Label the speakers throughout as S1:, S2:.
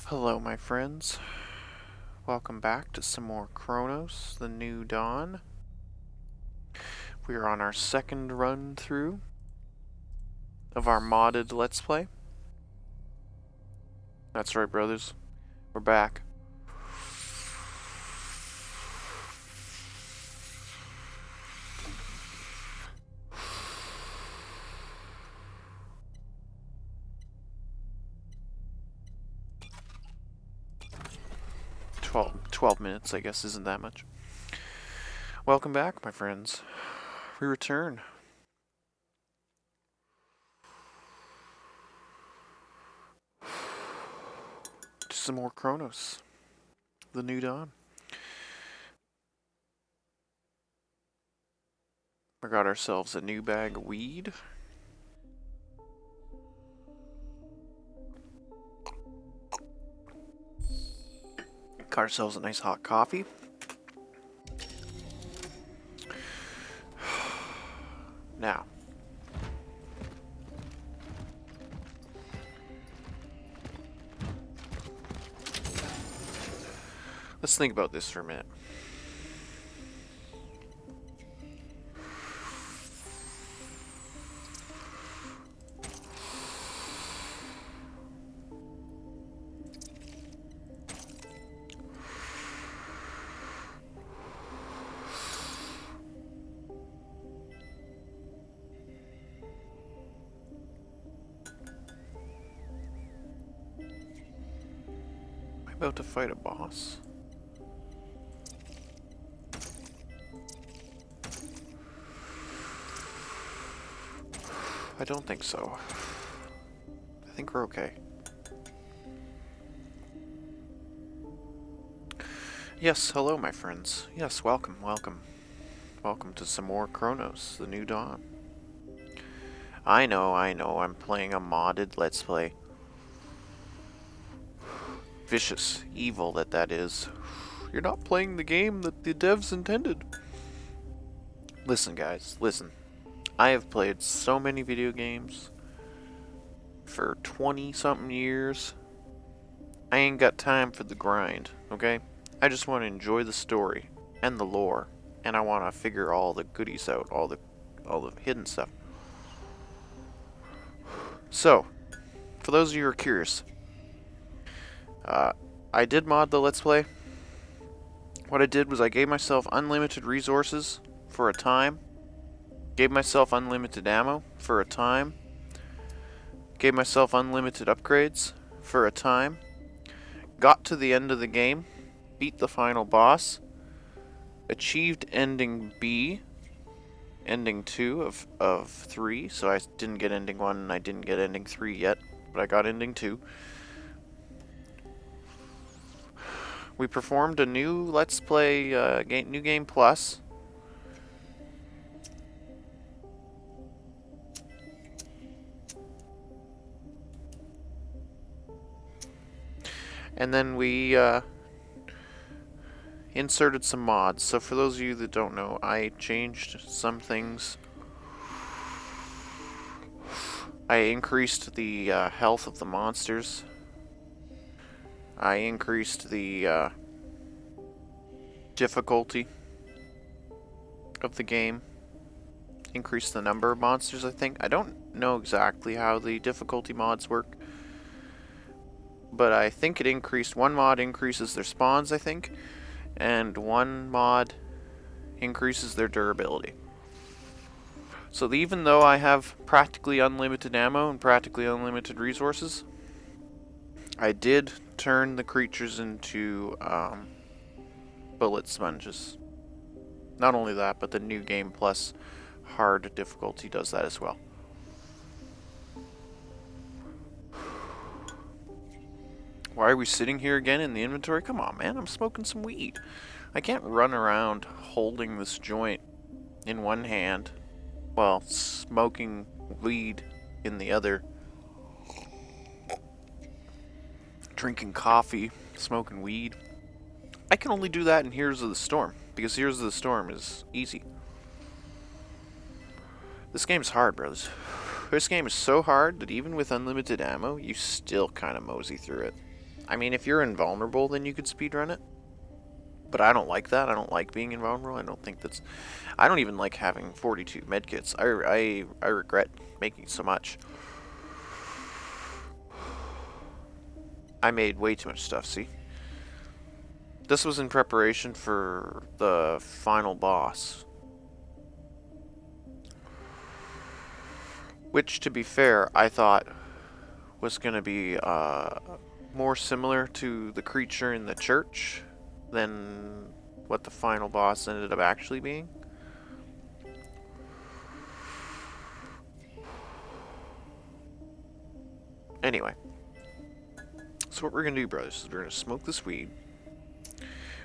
S1: Hello, my friends. Welcome back to some more Cronos, the New Dawn. We are on our second run through of our modded Let's Play. That's right, brothers. We're back. Twelve minutes, I guess, isn't that much. Welcome back, my friends. We return. To some more Cronos, the New Dawn. We got ourselves a new bag of weed. Got ourselves a nice hot coffee. Now, let's think about this for a minute. Am I about to fight a boss? I don't think so. I think we're okay. Yes, hello my friends. Yes, welcome, welcome. Welcome to some more Cronos, the New Dawn. I know, I'm playing a modded Let's Play. Vicious, evil that is. You're not playing the game that the devs intended. Listen guys, listen. I have played so many video games for 20-something years. I ain't got time for the grind, okay? I just want to enjoy the story and the lore, and I want to figure all the goodies out, all the hidden stuff. So, for those of you who are curious, I did mod the Let's Play. What I did was I gave myself unlimited resources for a time, gave myself unlimited ammo for a time, gave myself unlimited upgrades for a time, got to the end of the game, beat the final boss, achieved ending B, ending 2 of 3, so I didn't get ending 1 and I didn't get ending 3 yet, but I got ending 2. We performed a new Let's Play, New Game Plus. And then we inserted some mods. So for those of you that don't know, I changed some things. I increased the health of the monsters. I increased the difficulty of the game. Increased the number of monsters, I think. I don't know exactly how the difficulty mods work, but I think it increased. One mod increases their spawns, I think, and one mod increases their durability. So even though I have practically unlimited ammo and practically unlimited resources, I did turn the creatures into bullet sponges. Not only that, but the New Game Plus hard difficulty does that as well. Why are we sitting here again in the inventory? Come on, man, I'm smoking some weed. I can't run around holding this joint in one hand while smoking weed in the other. Drinking coffee, smoking weed. I can only do that in Heroes of the Storm, because Heroes of the Storm is easy. This game's hard, brothers. This game is so hard that even with unlimited ammo, you still kind of mosey through it. I mean, if you're invulnerable, then you could speedrun it. But I don't like that. I don't like being invulnerable. I don't think that's... I don't even like having 42 medkits. I regret making so much. I made way too much stuff, see? This was in preparation for the final boss. Which, to be fair, I thought was going to be more similar to the creature in the church than what the final boss ended up actually being. Anyway, so what we're going to do, brothers, is we're going to smoke this weed.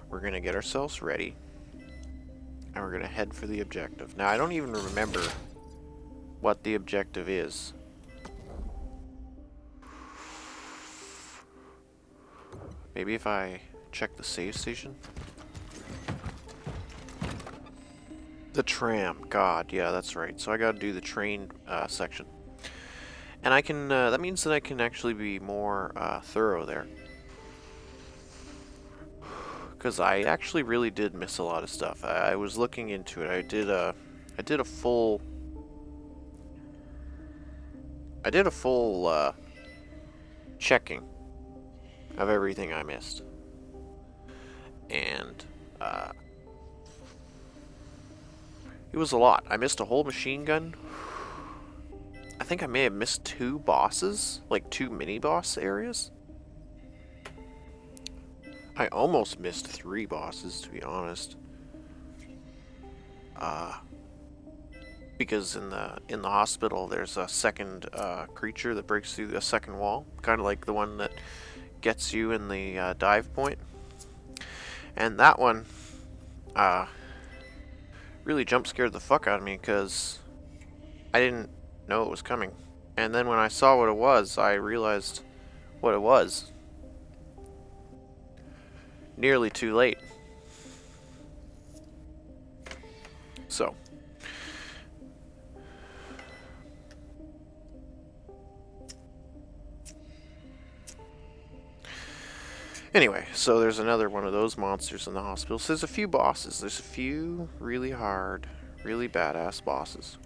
S1: We're going to get ourselves ready. And we're going to head for the objective. Now, I don't even remember what the objective is. Maybe if I check the save station? The tram. God, yeah, that's right. So I gotta do the train section. And I can, that means that I can actually be more thorough there. Because I actually really did miss a lot of stuff. I was looking into it. I did a full checking of everything I missed. And it was a lot. I missed a whole machine gun. I think I may have missed 2 bosses, like 2 mini-boss areas. I almost missed 3 bosses, to be honest. Because in the hospital, there's a second creature that breaks through a second wall, kind of like the one that gets you in the dive point. And that one really jump scared the fuck out of me because I didn't know it was coming. And then when I saw what it was, I realized what it was. Nearly too late. So. Anyway, so there's another one of those monsters in the hospital. So there's a few bosses. There's a few really hard, really badass bosses.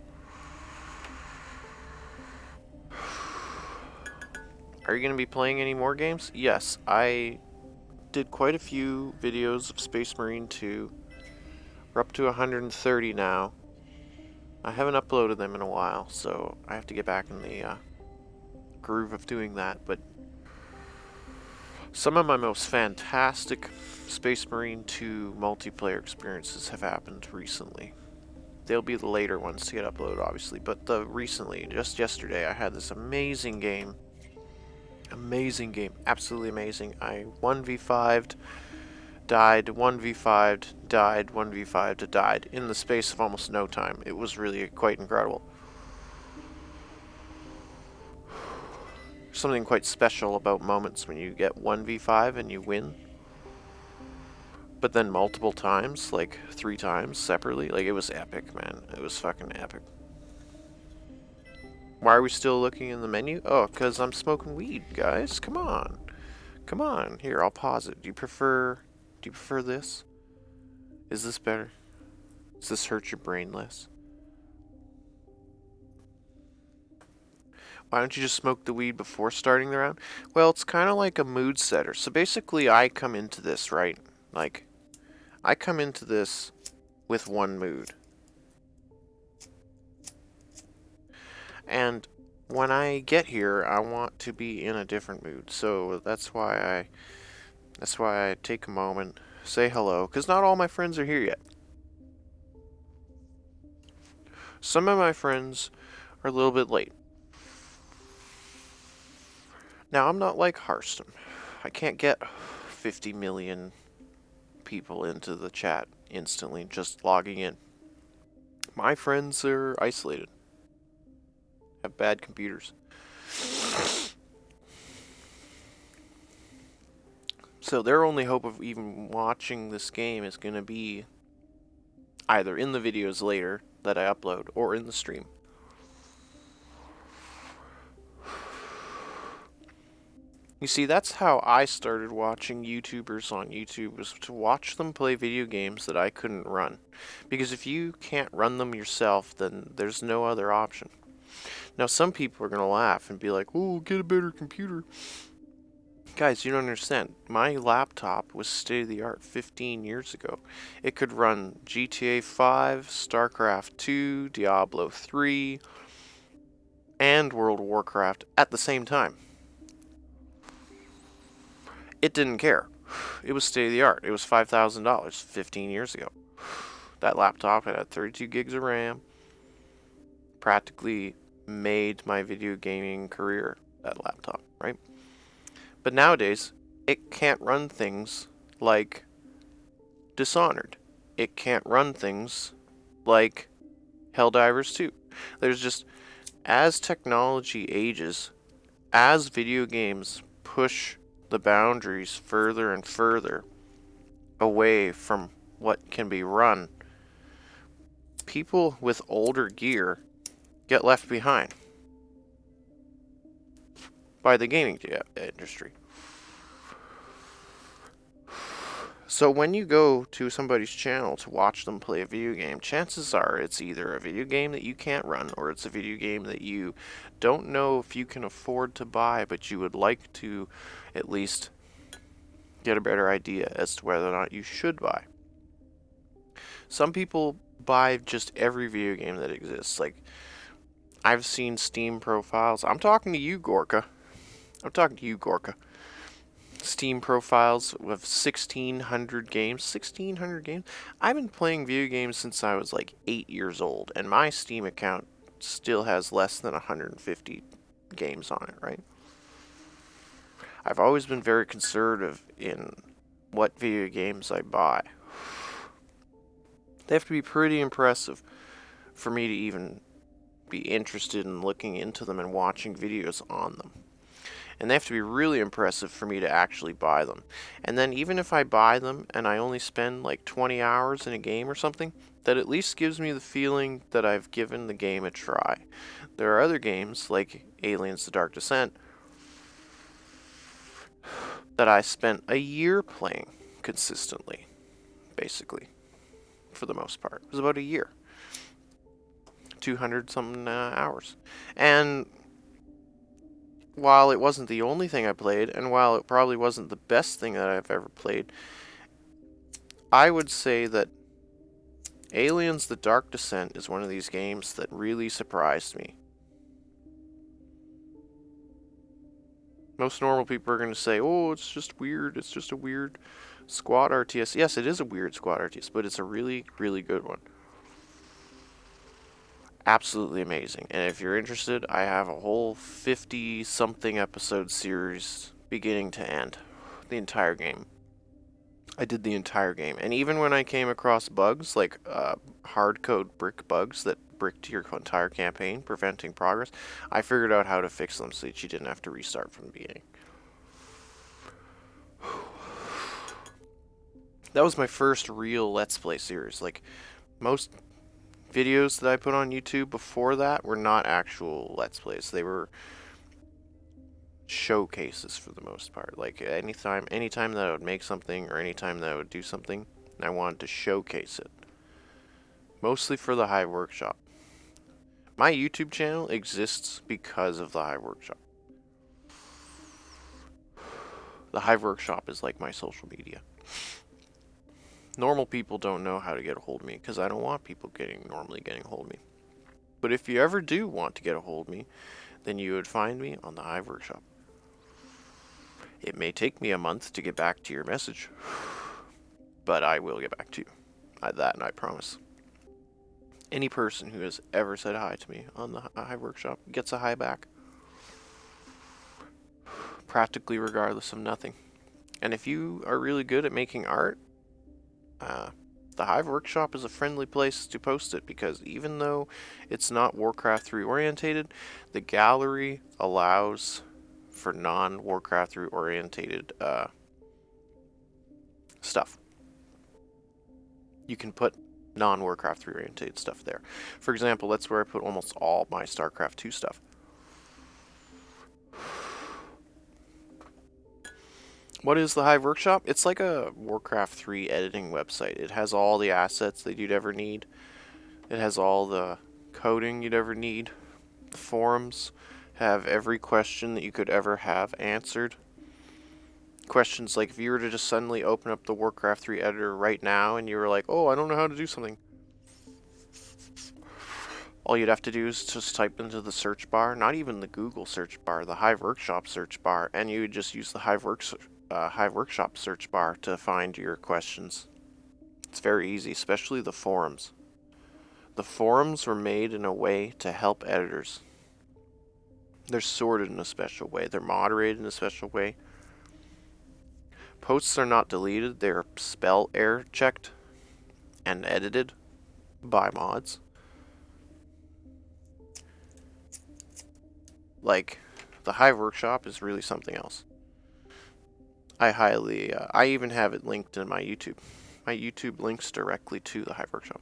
S1: Are you going to be playing any more games? Yes, I did quite a few videos of Space Marine 2. We're up to 130 now. I haven't uploaded them in a while, so I have to get back in the groove of doing that. But some of my most fantastic Space Marine 2 multiplayer experiences have happened recently. They'll be the later ones to get uploaded, obviously, but recently, just yesterday, I had this amazing game. Amazing game, absolutely amazing. I 1v5'd, died, 1v5'd, died, 1v5'd, died in the space of almost no time. It was really quite incredible. Something quite special about moments when you get 1v5 and you win. But then multiple times, like 3 times separately. Like, it was epic, man. It was fucking epic. Why are we still looking in the menu? Oh, because I'm smoking weed, guys. Come on. Come on. Here, I'll pause it. Do you prefer this? Is this better? Does this hurt your brain less? Why don't you just smoke the weed before starting the round? Well, it's kind of like a mood setter. So basically, I come into this, right? Like, I come into this with one mood. And when I get here, I want to be in a different mood. So that's why I take a moment, say hello, because not all my friends are here yet. Some of my friends are a little bit late. Now, I'm not like Harston. I can't get 50 million people into the chat instantly just logging in. My friends are isolated. Have bad computers. So their only hope of even watching this game is going to be either in the videos later that I upload or in the stream. You see, that's how I started watching YouTubers on YouTube, was to watch them play video games that I couldn't run. Because if you can't run them yourself, then there's no other option. Now, some people are going to laugh and be like, oh, get a better computer. Guys, you don't understand. My laptop was state-of-the-art 15 years ago. It could run GTA 5, StarCraft 2, Diablo 3, and World of Warcraft at the same time. It didn't care. It was state-of-the-art. It was $5,000 15 years ago. That laptop had 32 gigs of RAM. Practically made my video gaming career, that laptop, right? But nowadays, it can't run things like Dishonored. It can't run things like Helldivers 2. There's just, as technology ages, as video games push the boundaries further and further away from what can be run, people with older gear get left behind by the gaming industry. So when you go to somebody's channel to watch them play a video game, chances are it's either a video game that you can't run, or it's a video game that you don't know if you can afford to buy, but you would like to at least get a better idea as to whether or not you should buy. Some people buy just every video game that exists. Like, I've seen Steam profiles. I'm talking to you, Gorka. Steam profiles with 1,600 games. 1,600 games? I've been playing video games since I was like 8 years old, and my Steam account still has less than 150 games on it, right? I've always been very conservative in what video games I buy. They have to be pretty impressive for me to even be interested in looking into them and watching videos on them. And they have to be really impressive for me to actually buy them. And then even if I buy them and I only spend like 20 hours in a game or something, that at least gives me the feeling that I've given the game a try. There are other games, like Aliens: The Dark Descent, that I spent a year playing consistently, basically, for the most part. It was about a year. 200-something hours. And while it wasn't the only thing I played, and while it probably wasn't the best thing that I've ever played, I would say that Aliens: The Dark Descent is one of these games that really surprised me. Most normal people are going to say, oh, it's just weird, it's just a weird squad RTS. Yes, it is a weird squad RTS, but it's a really, really good one. Absolutely amazing. And if you're interested, I have a whole 50-something episode series beginning to end. The entire game. I did the entire game. And even when I came across bugs, like hard code brick bugs that bricked your entire campaign, preventing progress, I figured out how to fix them so that you didn't have to restart from the beginning. That was my first real Let's Play series. Like, most videos that I put on YouTube before that were not actual Let's Plays. They were showcases for the most part. Like, anytime that I would make something, or anytime that I would do something, I wanted to showcase it. Mostly for the Hive Workshop. My YouTube channel exists because of the Hive Workshop. The Hive Workshop is like my social media. Normal people don't know how to get a hold of me because I don't want people normally getting a hold of me. But if you ever do want to get a hold of me, then you would find me on the Hive Workshop. It may take me a month to get back to your message, but I will get back to you. That I promise. Any person who has ever said hi to me on the Hive Workshop gets a hi back. Practically regardless of nothing. And if you are really good at making art, the Hive Workshop is a friendly place to post it, because even though it's not Warcraft 3 orientated, the gallery allows for non-Warcraft 3 orientated stuff. You can put non-Warcraft 3 orientated stuff there. For example, that's where I put almost all my StarCraft 2 stuff. What is the Hive Workshop? It's like a Warcraft 3 editing website. It has all the assets that you'd ever need. It has all the coding you'd ever need. The forums have every question that you could ever have answered. Questions like if you were to just suddenly open up the Warcraft 3 editor right now and you were like, oh, I don't know how to do something. All you'd have to do is just type into the search bar, not even the Google search bar, the Hive Workshop search bar, and you would just use the Hive Workshop search bar to find your questions. It's very easy, especially the forums. The forums were made in a way to help editors. They're sorted in a special way. They're moderated in a special way. Posts are not deleted. They're spell error checked and edited by mods. Like, the Hive Workshop is really something else. I even have it linked in my YouTube. My YouTube links directly to the Hive Workshop.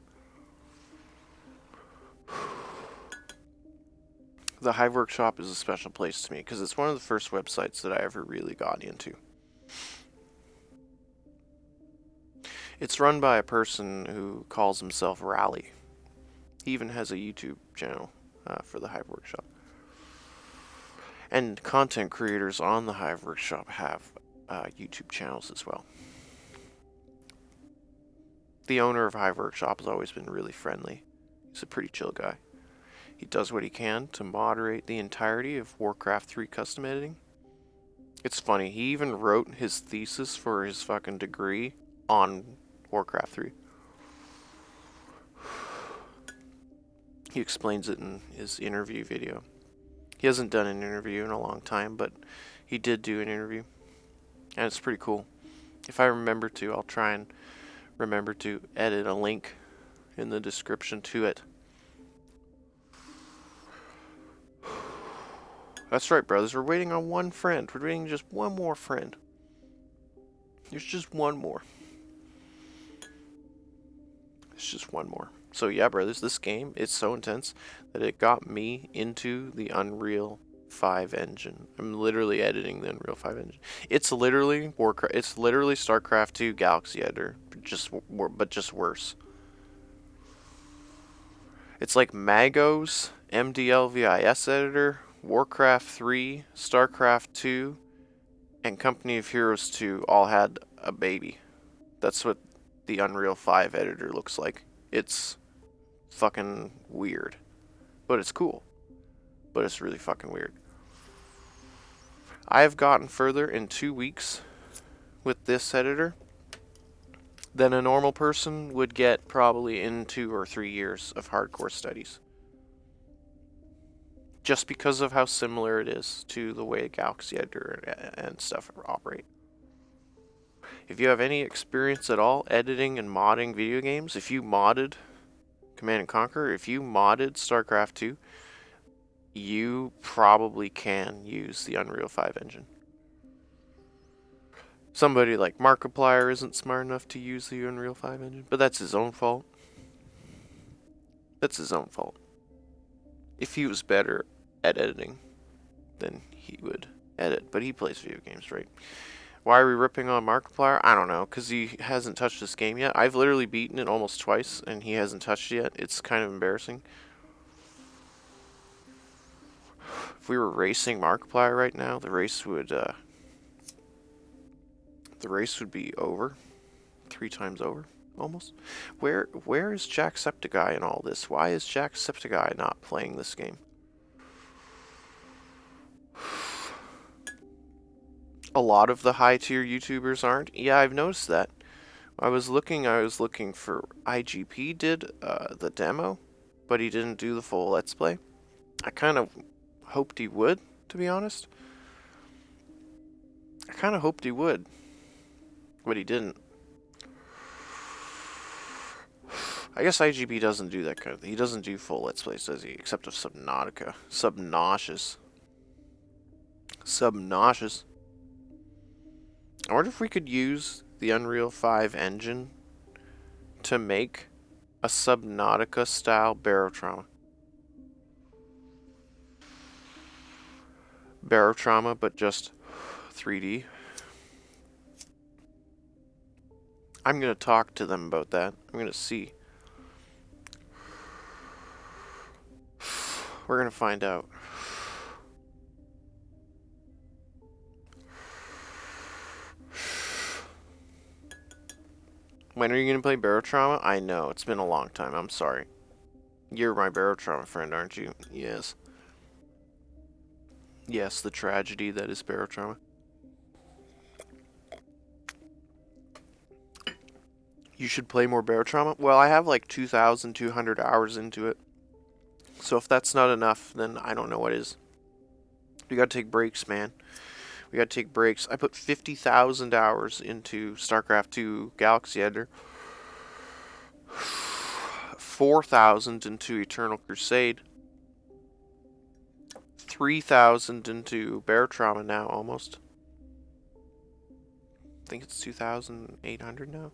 S1: The Hive Workshop is a special place to me because it's one of the first websites that I ever really got into. It's run by a person who calls himself Rally. He even has a YouTube channel for the Hive Workshop. And content creators on the Hive Workshop have YouTube channels as well. The owner of Hive Workshop has always been really friendly. He's a pretty chill guy. He does what he can to moderate the entirety of Warcraft 3 custom editing. It's funny, he even wrote his thesis for his fucking degree on Warcraft 3. He explains it in his interview video. He hasn't done an interview in a long time, but he did do an interview. And it's pretty cool. If I remember to, I'll try and remember to edit a link in the description to it. That's right, brothers. We're waiting on one friend. We're waiting just one more friend. There's just one more. It's just one more. So yeah, brothers, this game, it's so intense that it got me into the Unreal 5 engine. I'm literally editing the Unreal 5 engine. It's literally Warcraft. It's literally StarCraft 2 Galaxy Editor, but just worse. It's like Mago's MDLVIS editor, Warcraft 3, StarCraft 2, and Company of Heroes 2 all had a baby. That's what the Unreal 5 editor looks like. It's fucking weird. But it's cool. But it's really fucking weird. I have gotten further in 2 weeks with this editor than a normal person would get probably in 2 or 3 years of hardcore studies. Just because of how similar it is to the way Galaxy Editor and stuff operate. If you have any experience at all editing and modding video games, if you modded Command & Conquer, if you modded StarCraft 2, you probably can use the Unreal 5 engine. Somebody like Markiplier isn't smart enough to use the Unreal 5 engine, but that's his own fault. That's his own fault. If he was better at editing, then he would edit, but he plays video games, right? Why are we ripping on Markiplier? I don't know, because he hasn't touched this game yet. I've literally beaten it almost twice, and he hasn't touched it yet. It's kind of embarrassing. If we were racing Markiplier right now, the race would be over. 3 times over, almost. Where is Jacksepticeye in all this? Why is Jacksepticeye not playing this game? A lot of the high-tier YouTubers aren't. Yeah, I've noticed that. I was looking for IGP did the demo, but he didn't do the full Let's Play. I kind of hoped he would, to be honest. I kind of hoped he would, but he didn't. I guess IGP doesn't do that kind of thing. He doesn't do full Let's Plays, does he? Except of Subnautica. Subnauseous. Subnauseous. I wonder if we could use the Unreal 5 engine to make a Subnautica-style Barotrauma. Barotrauma, but just 3D. I'm gonna talk to them about that. I'm gonna see. We're gonna find out. When are you gonna play Barotrauma? I know, it's been a long time. I'm sorry. You're my Barotrauma friend, aren't you? Yes. Yes, the tragedy that is Barotrauma. You should play more Barotrauma? Well, I have like 2,200 hours into it. So if that's not enough, then I don't know what is. We gotta take breaks, man. We gotta take breaks. I put 50,000 hours into StarCraft 2 Galaxy Editor. 4,000 into Eternal Crusade. 3,000 into Barotrauma now, almost. I think it's 2,800 now.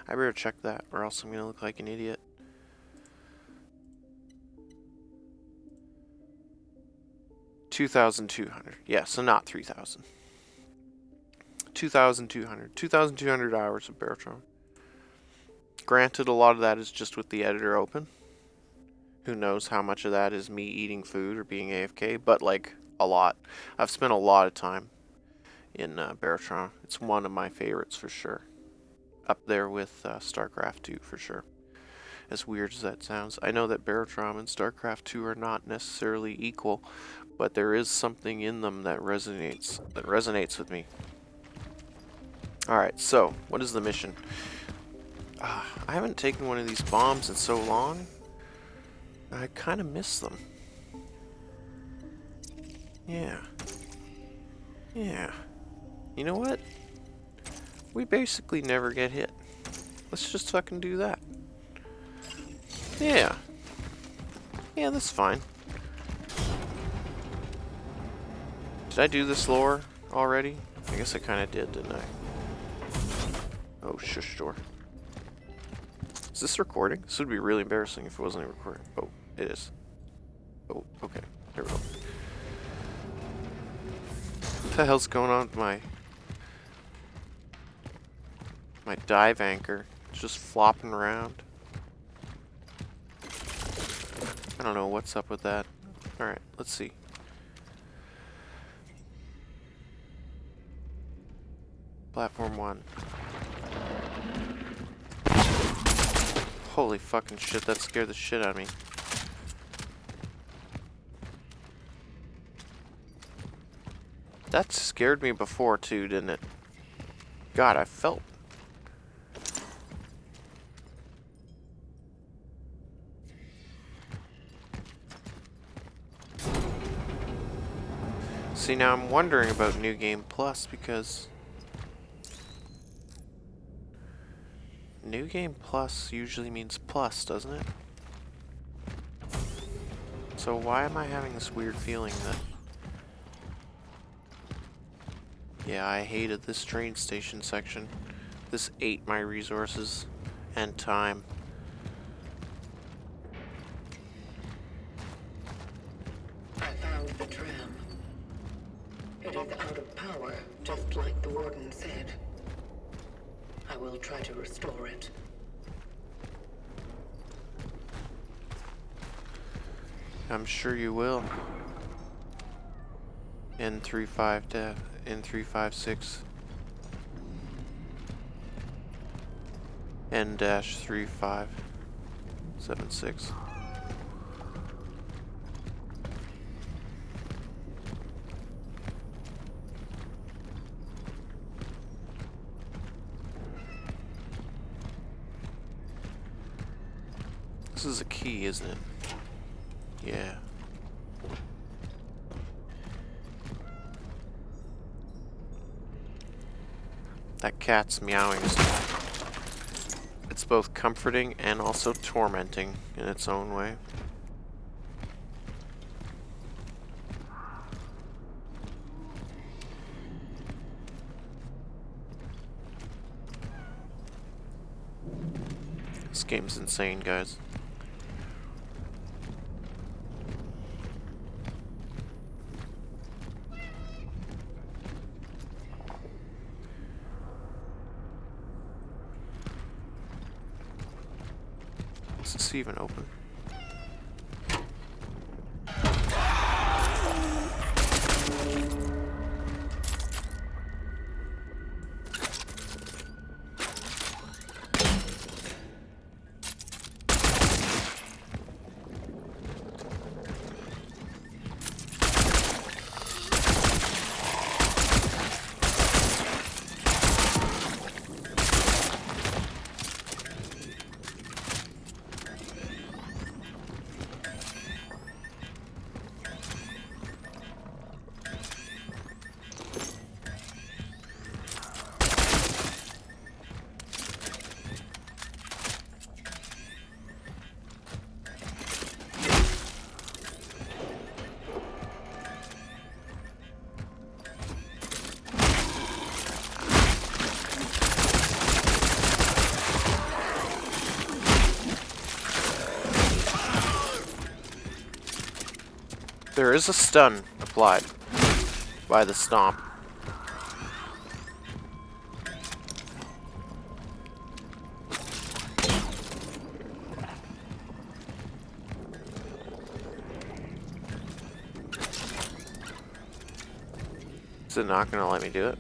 S1: I better check that, or else I'm gonna look like an idiot. 2,200. Yeah, so not 3,000. 2,200. 2,200 hours of Barotrauma. Granted, a lot of that is just with the editor open. Who knows how much of that is me eating food or being AFK, but like a lot. I've spent a lot of time in Barotrauma. It's one of my favorites for sure. Up there with StarCraft 2 for sure. As weird as that sounds. I know that Barotrauma and StarCraft 2 are not necessarily equal, but there is something in them that resonates with me. Alright, so, what is the mission? I haven't taken one of these bombs in so long. I kind of miss them. Yeah. Yeah. You know what? We basically never get hit. Let's just fucking do that. Yeah. Yeah, that's fine. Did I do this lore already? I guess I kind of did, didn't I? Oh, shush door. Is this recording? This would be really embarrassing if it wasn't recording. Oh, it is. Oh, okay. There we go. What the hell's going on with my dive anchor? It's just flopping around. I don't know what's up with that. Alright, let's see. Platform 1. Holy fucking shit, that scared the shit out of me. That scared me before too, didn't it? God, I felt... See, now I'm wondering about New Game Plus because... New Game Plus usually means plus, doesn't it? So why am I having this weird feeling that... Yeah, I hated this train station section. This ate my resources and time.
S2: I found the tram. It is out of power, just like the warden said. I will try to restore it.
S1: I'm sure you will. N356 N-3576. This is a key, isn't it? Yeah. That cat's meowing is... It's both comforting and also tormenting in its own way. This game's insane, guys. Is this even open? There is a stun applied by the stomp. Is it not going to let me do it?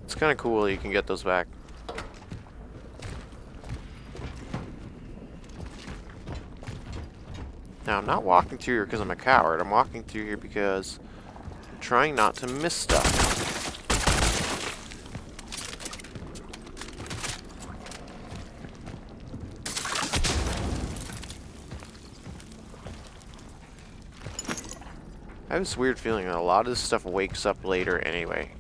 S1: It's kind of cool you can get those back. Now, I'm not walking through here because I'm a coward. I'm walking through here because I'm trying not to miss stuff. I have this weird feeling that a lot of this stuff wakes up later anyway.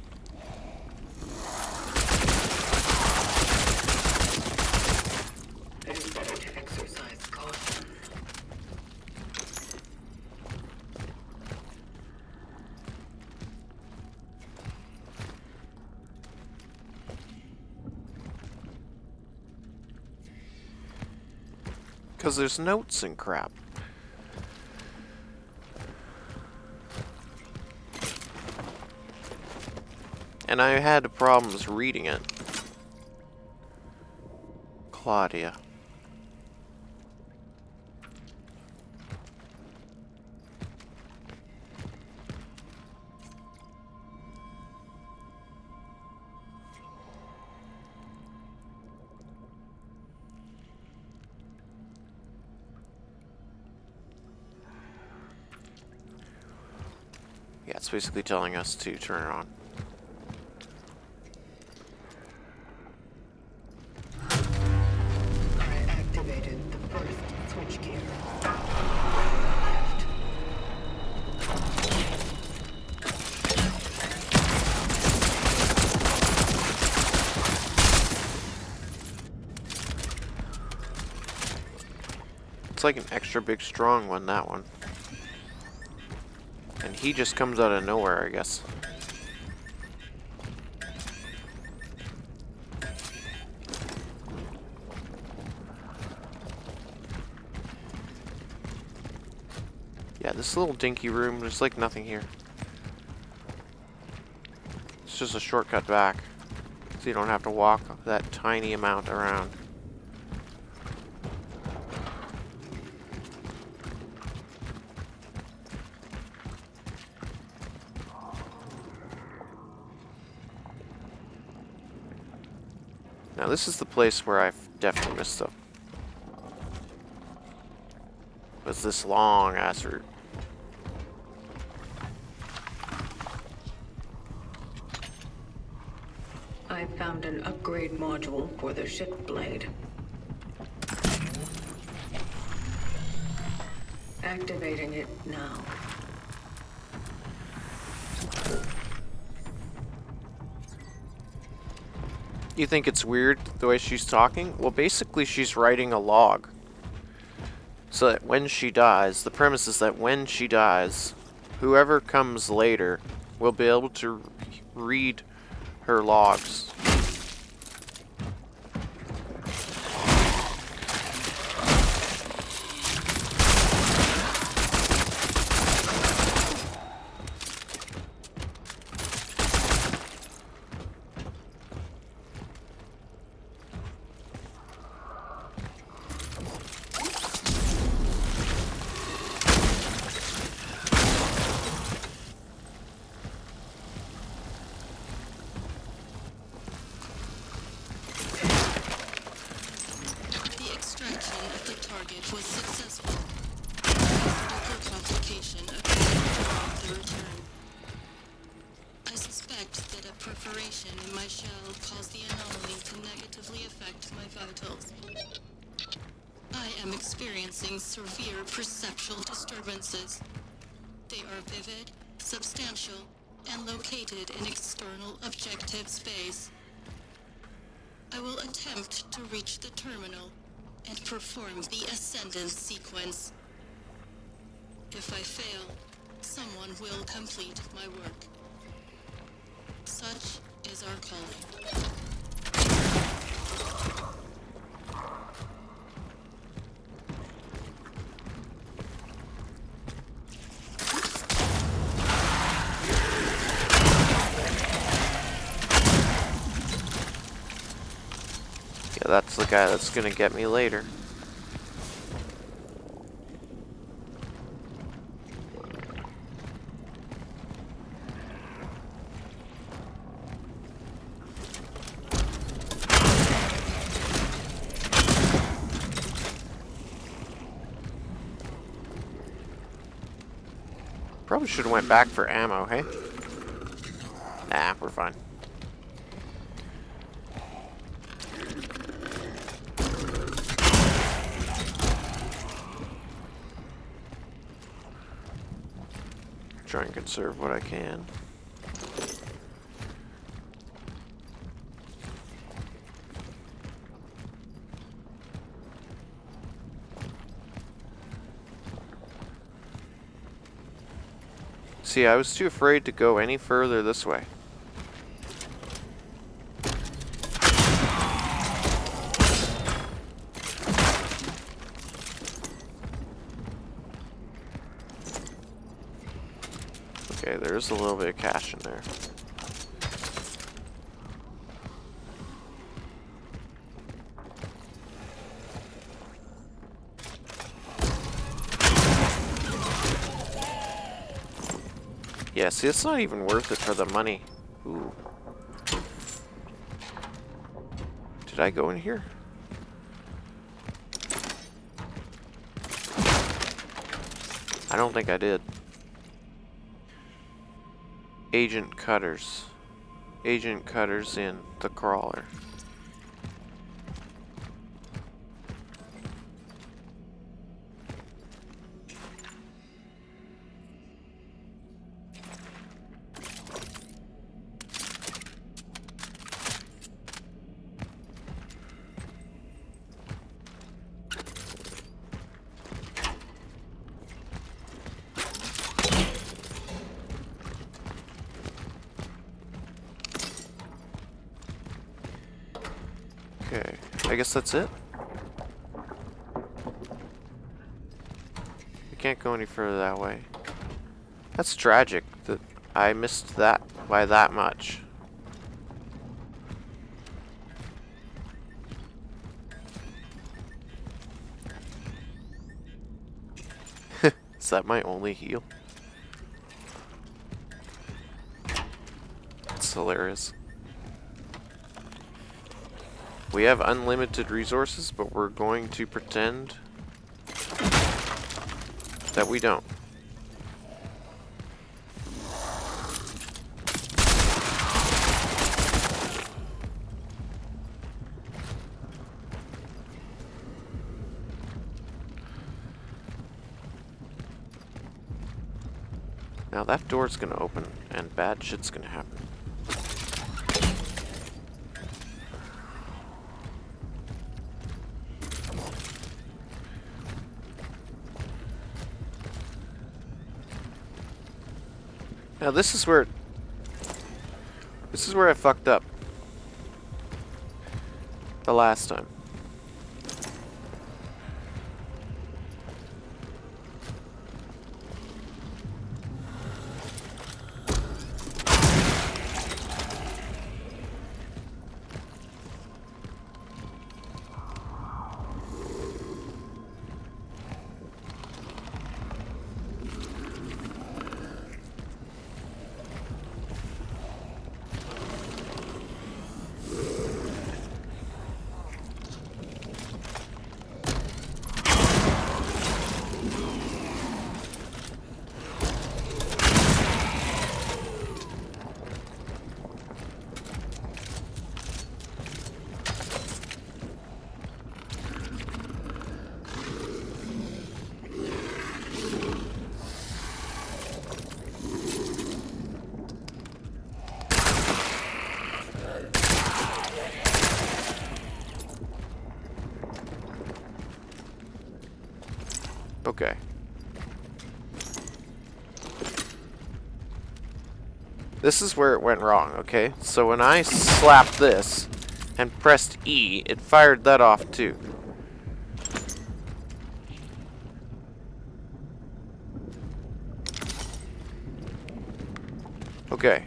S2: It is better to exercise caution.
S1: Because there's notes and crap. And I had problems reading it. Claudia. Yeah, it's basically telling us to turn it on.
S2: I activated the first switchgear.
S1: It's like an extra big strong one, that one. And he just comes out of nowhere, I guess. Yeah, this little dinky room, there's like nothing here. It's just a shortcut back. So you don't have to walk that tiny amount around. Now this is the place where I've definitely missed stuff. It's this long ass route.
S2: I found an upgrade module for the ship blade. Activating it now.
S1: You think it's weird the way she's talking? Well, basically she's writing a log. So that when she dies, the premise is that when she dies, whoever comes later will be able to read her logs.
S3: target was successful. Critical complication occurred during the return. I suspect that a perforation in my shell caused the anomaly to negatively affect my vitals. I am experiencing severe perceptual disturbances. They are vivid, substantial, and located in external objective space. I will attempt to reach the terminal and perform the ascendance sequence. If I fail, someone will complete my work. Such is our calling.
S1: Yeah, that's the guy that's gonna get me later. Probably should have went back for ammo, hey? Nah, we're fine. Try and conserve what I can. See, I was too afraid to go any further this way. Okay, there's a little bit of cash in there. Yeah, see, it's not even worth it for the money. Ooh. Did I go in here? I don't think I did. Agent Cutters. Agent Cutters in the crawler. Okay, I guess that's it. We can't go any further that way. That's tragic that I missed that by that much. Is that my only heal? It's hilarious. We have unlimited resources, but we're going to pretend that we don't. Now that door's gonna open, and bad shit's gonna happen. Now this is where I fucked up the last time. Okay. This is where it went wrong, okay? So when I slapped this and pressed E, it fired that off too. Okay.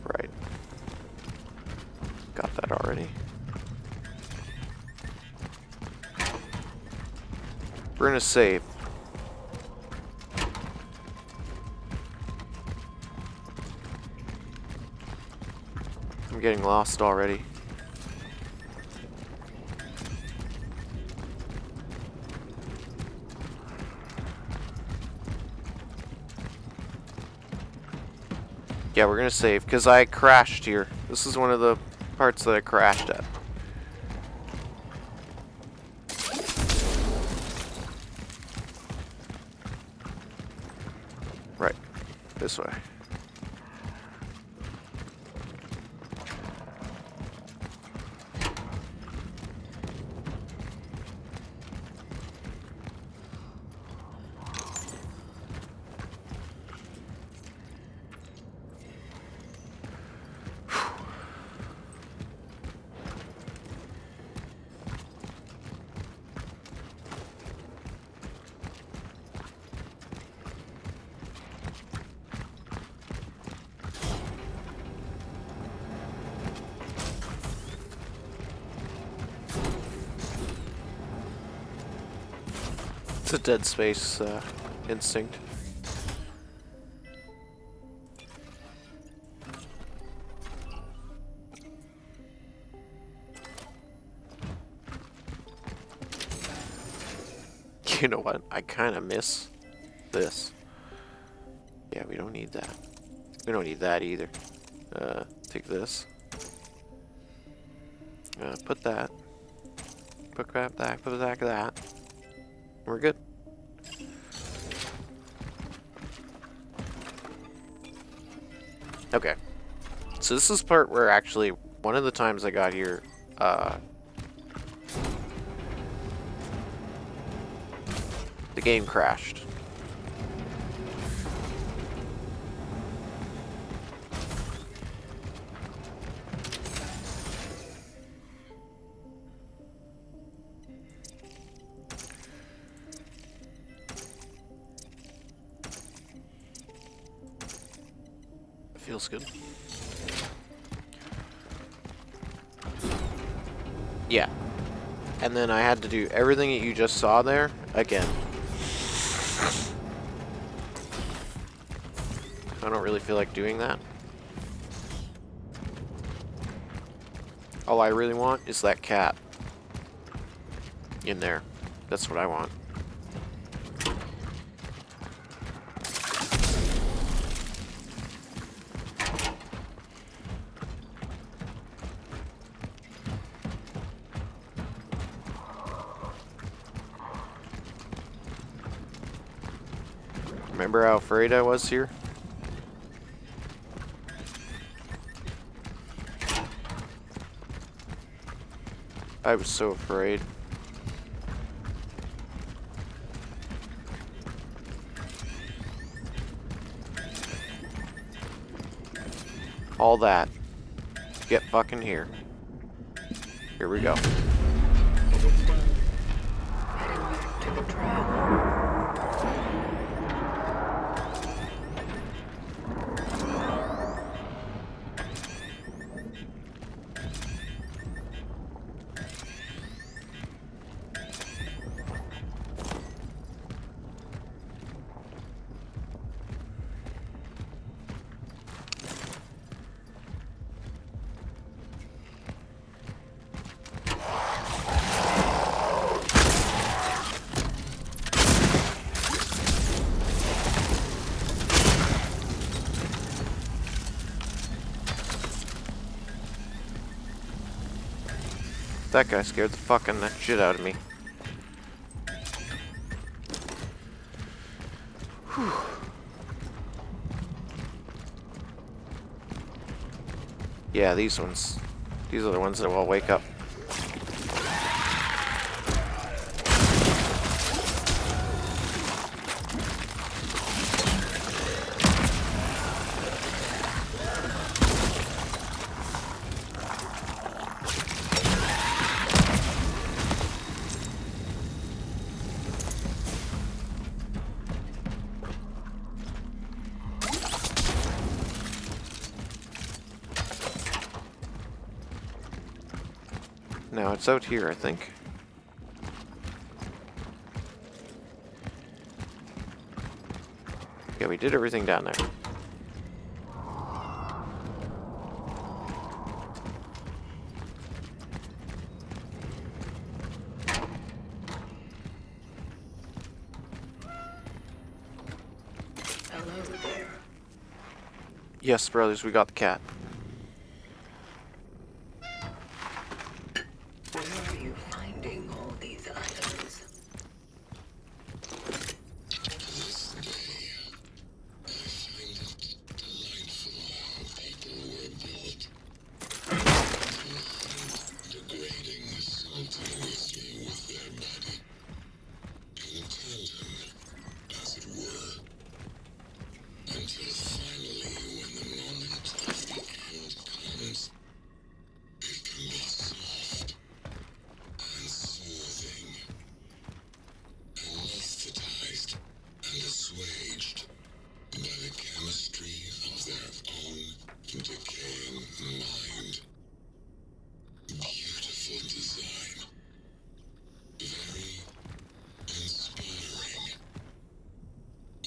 S1: Right. Got that already. We're gonna save. I'm getting lost already. Yeah, we're gonna save, because I crashed here. This is one of the parts that I crashed at. Right. This way. It's a Dead Space instinct. You know what? I kind of miss this. Yeah, we don't need that. We don't need that either. Take this. Put that. Put that back. Put back that. We're good. Okay. So this is part where actually one of the times I got here, the game crashed. Feels good. Yeah. And then I had to do everything that you just saw there again. I don't really feel like doing that. All I really want is that cat in there. That's what I want. Remember how afraid I was here? I was so afraid. All that. Get fucking here. Here we go.
S2: It is done. Heading back to the trial.
S1: That guy scared the fucking shit out of me. Whew. Yeah, these ones. These are the ones that will wake up. Now it's out here, I think. Yeah, we did everything down there.
S2: Hello there.
S1: Yes, brothers, we got the cat.
S2: Where are you finding all these items?
S4: This day, I find it delightful how people were built. Degrading simultaneously with their body. In tandem, as it were. Until finally, when the moment of the end comes, it can be soft and soothing, anesthetized and assuaged by the chemistry of their own decaying mind. Beautiful design. Very inspiring.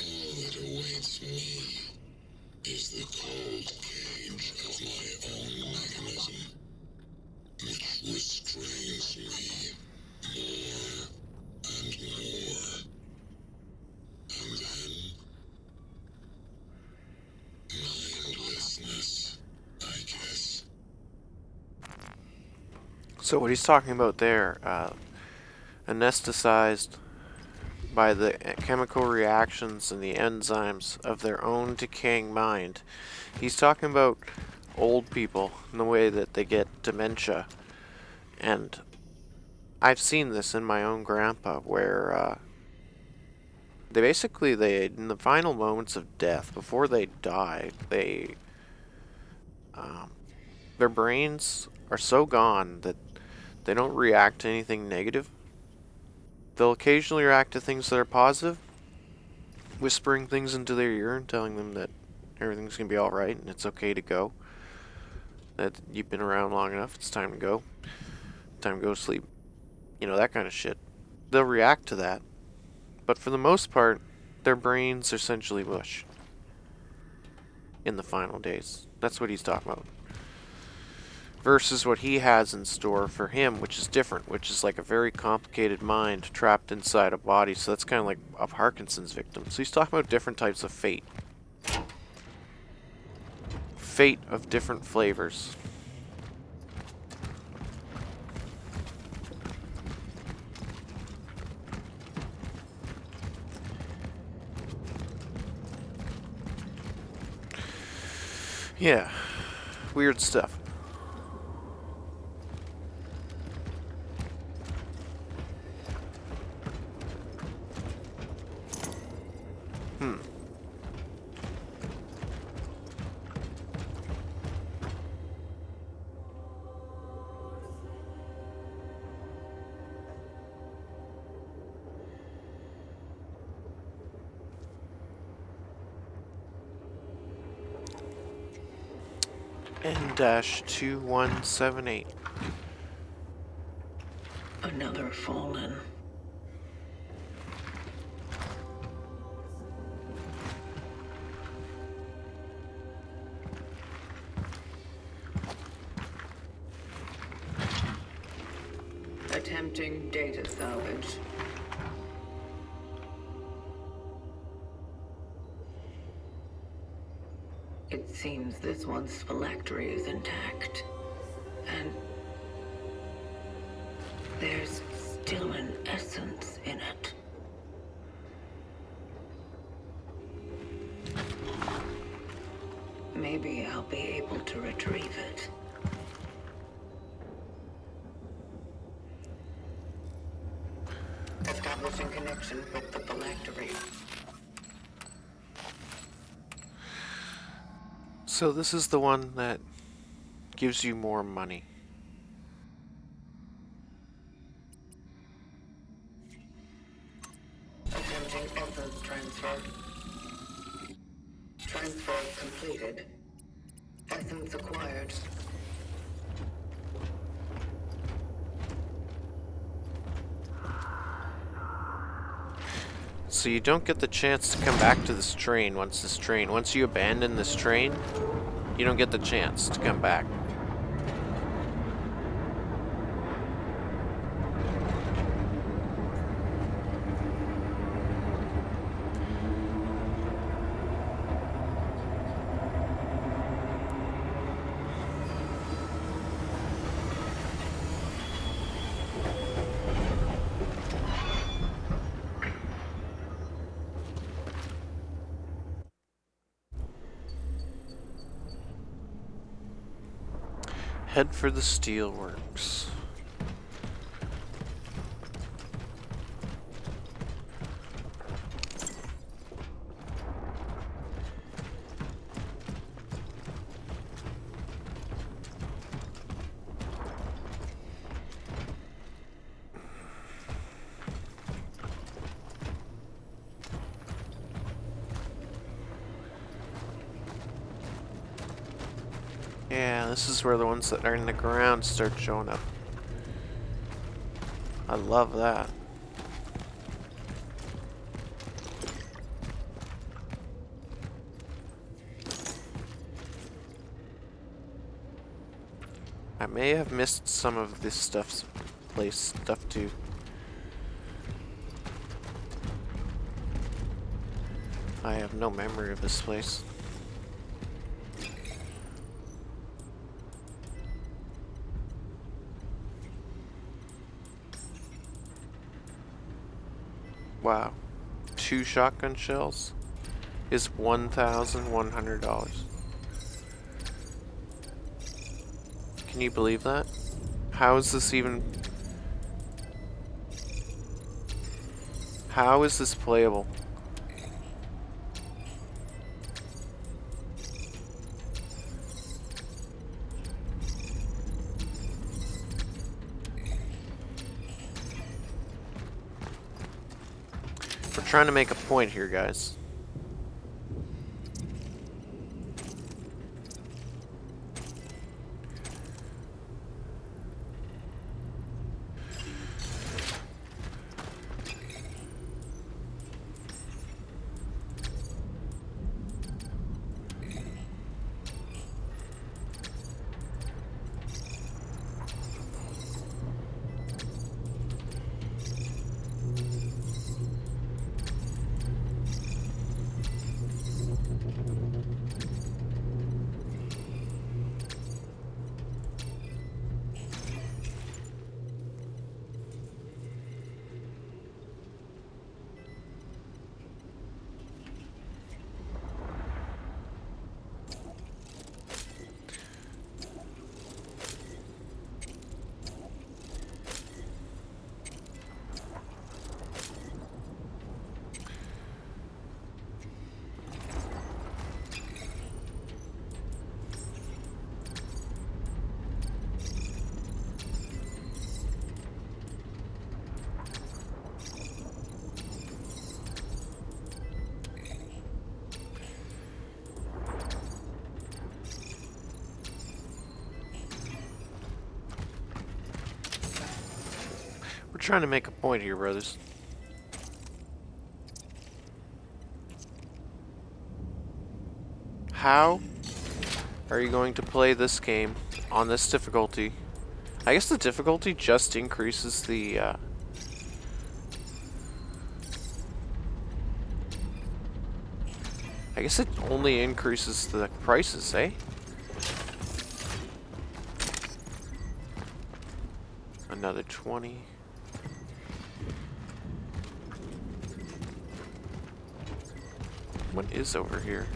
S4: All that awaits me is the cold cage of my own mechanism, which restrains me more and more. And then, mindlessness, I guess.
S1: So what he's talking about there, anesthetized by the chemical reactions and the enzymes of their own decaying mind. He's talking about old people and the way that they get dementia. And I've seen this in my own grandpa, where they in the final moments of death, before they die, their brains are so gone that they don't react to anything negative. They'll occasionally react to things that are positive, whispering things into their ear and telling them that everything's going to be alright and it's okay to go. That you've been around long enough, it's time to go. Time to go to sleep. You know, that kind of shit. They'll react to that. But for the most part, their brains are essentially mush. In the final days. That's what he's talking about. Versus what he has in store for him, which is different, which is like a very complicated mind trapped inside a body. So that's kind of like a Parkinson's victim. So he's talking about different types of fate. Fate of different flavors. Yeah. Weird stuff. N-2178.
S2: Another fallen. Attempting data salvage. It seems this one's phylactery is intact. And Maybe I'll be able to retrieve it. Establishing connection with the phylactery.
S1: So this is the one that gives you more money.
S2: Attempting essence transfer. Transfer completed. Essence acquired.
S1: So you don't get the chance to come back to this train once you abandon this train, you don't get the chance to come back. Head for the steelworks. Yeah, this is where the ones that are in the ground start showing up. I love that. I may have missed some of this stuff too. I have no memory of this place. Wow. 2 shotgun shells is $1,100. Can you believe that? How is this even... How is this playable? We're trying to make a point here, guys. We're trying to make a point here, brothers. How are you going to play this game on this difficulty? I guess the difficulty just increases the, I guess it only increases the prices, eh? Another 20. What is over here?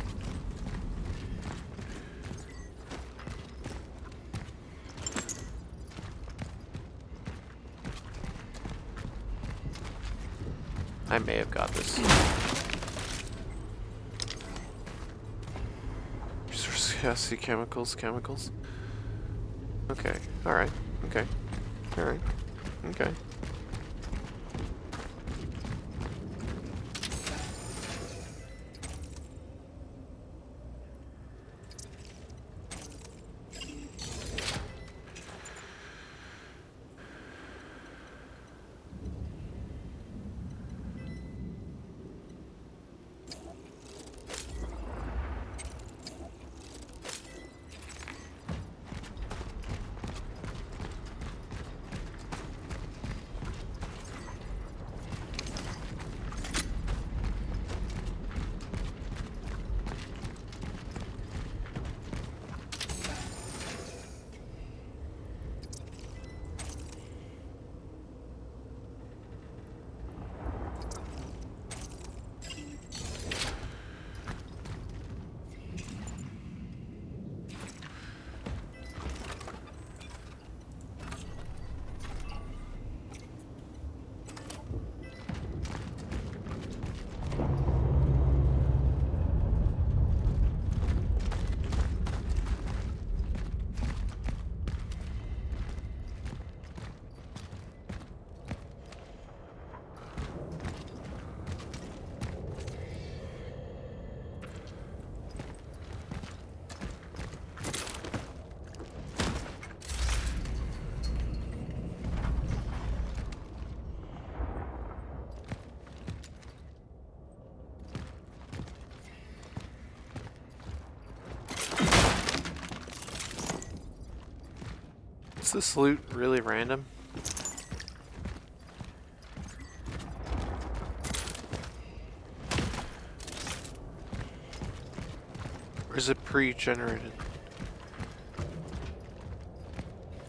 S1: I may have got this. Resource chemicals. Okay. Alright. Okay. Alright. Okay. Is this loot really random? Or is it pre-generated?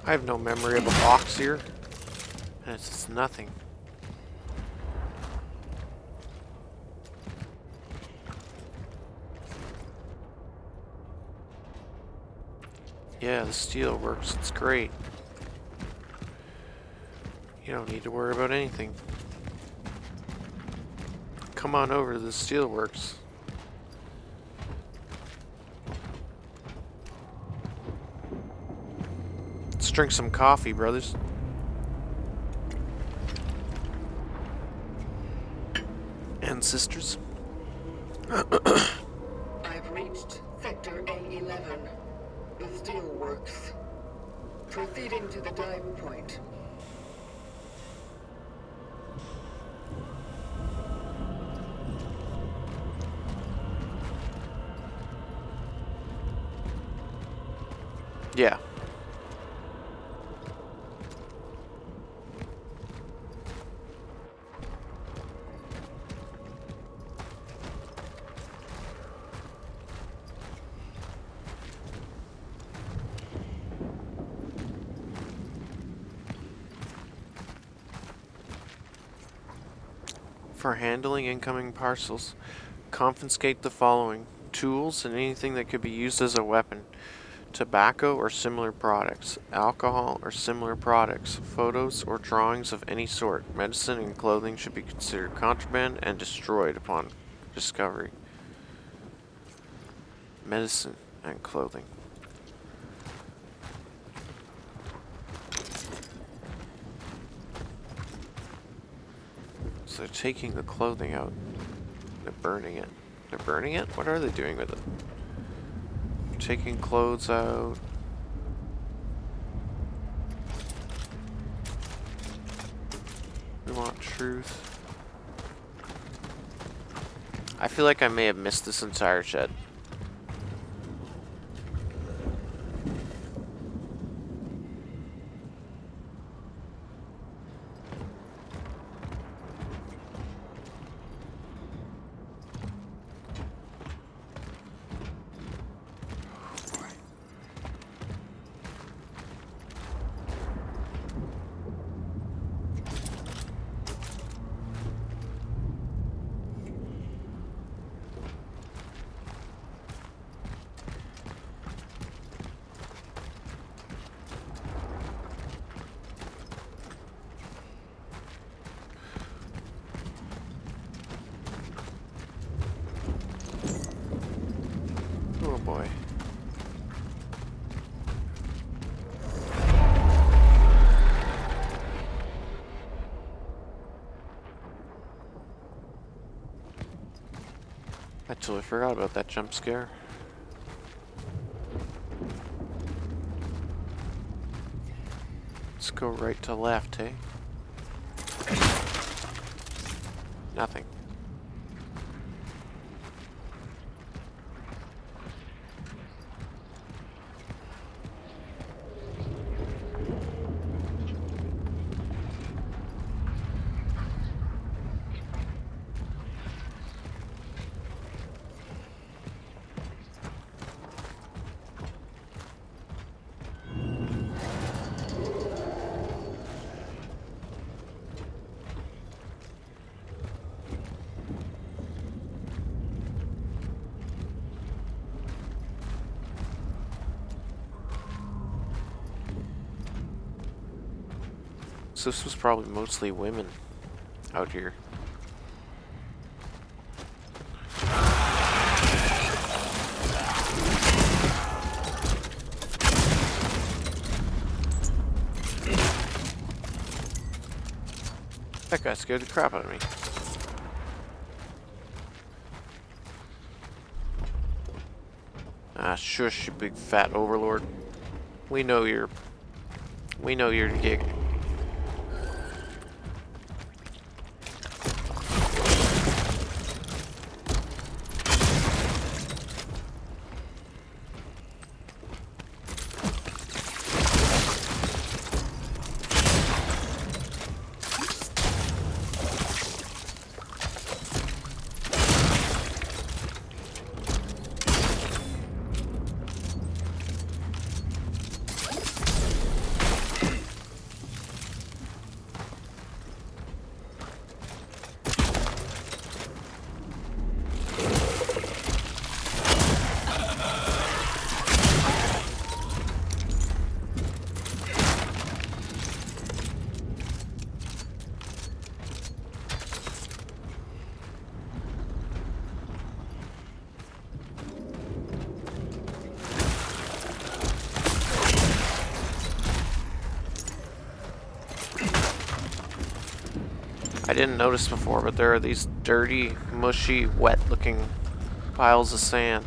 S1: I have no memory of a box here. And it's just nothing. Yeah, the steel works. It's great. You don't need to worry about anything. Come on over to the steelworks. Let's drink some coffee, brothers. And sisters.
S2: I've reached Sector A11. The steelworks. Proceeding to the dive point.
S1: Yeah. For handling incoming parcels, confiscate the following: tools and anything that could be used as a weapon, tobacco or similar products, alcohol or similar products, photos or drawings of any sort, medicine and clothing should be considered contraband and destroyed upon discovery. Medicine and clothing. So they're taking the clothing out. They're burning it. They're burning it? What are they doing with it? Taking clothes out. We want truth. I feel like I may have missed this entire shed. I totally forgot about that jump scare. Let's go right to left, hey? Nothing. So this was probably mostly women out here. That guy scared the crap out of me. Ah, shush, you big fat overlord. We know you're the gig. I didn't notice before, but there are these dirty, mushy, wet-looking piles of sand.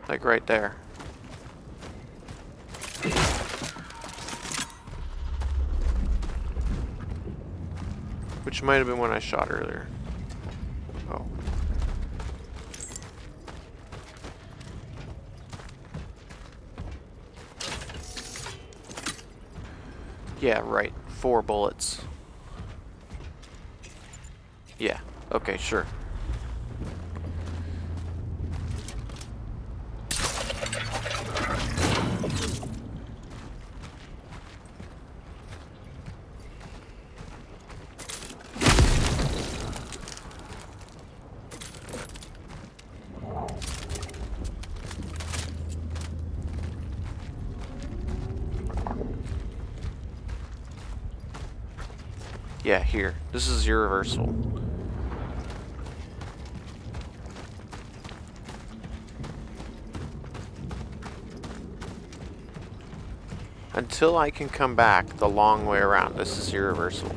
S1: Like right there. Which might have been when I shot earlier. Oh. Yeah, right. 4 bullets. Yeah. Okay, sure. Yeah, here. This is universal. Until I can come back the long way around, this is universal.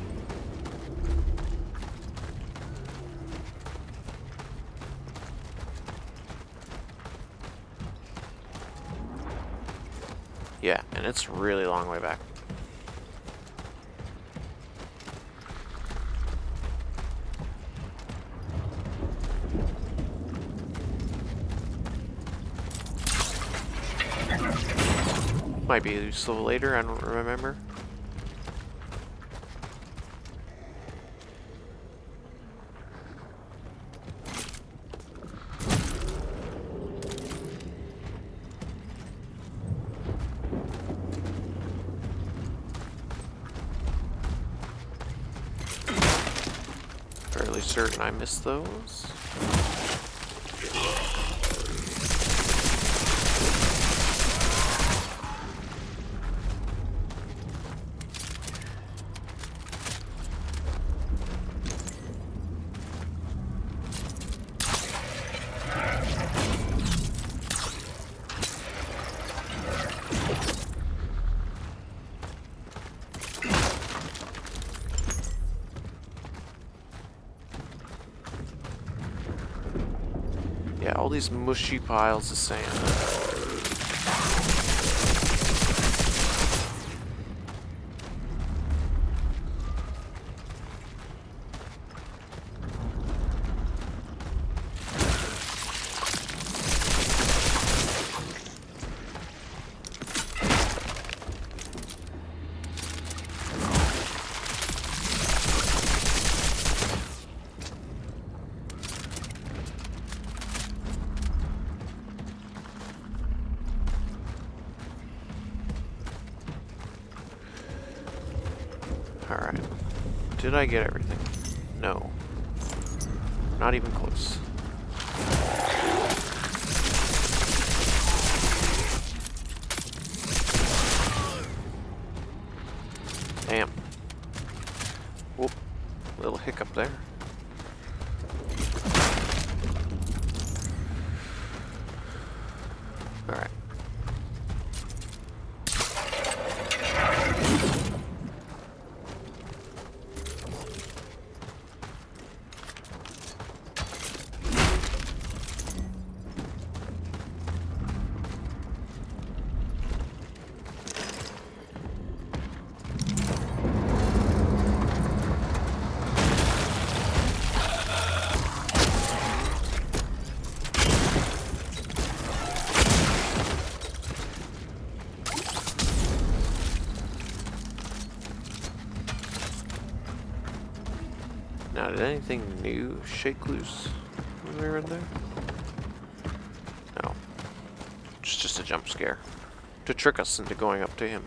S1: Yeah, and it's a really long way back. Might be useful later, I don't remember. Fairly certain I missed those. Yeah, all these mushy piles of sand. Alright. Did I get everything? No. Not even close. Damn. Whoop. Little hiccup there. Alright. Now, did anything new shake loose when we were in there? No. It's just a jump scare. To trick us into going up to him.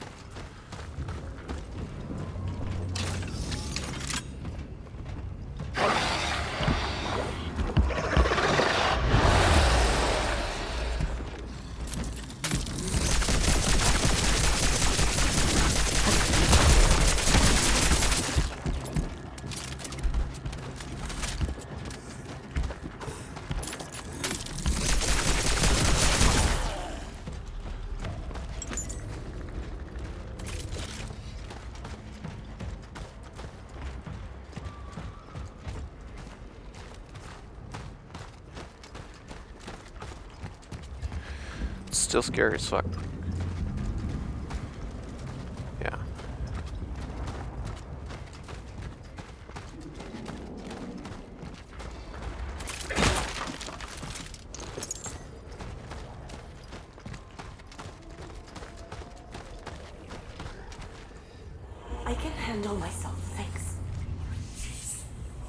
S1: Still scary as fuck. Yeah.
S5: I can handle myself, thanks.
S6: Jeez,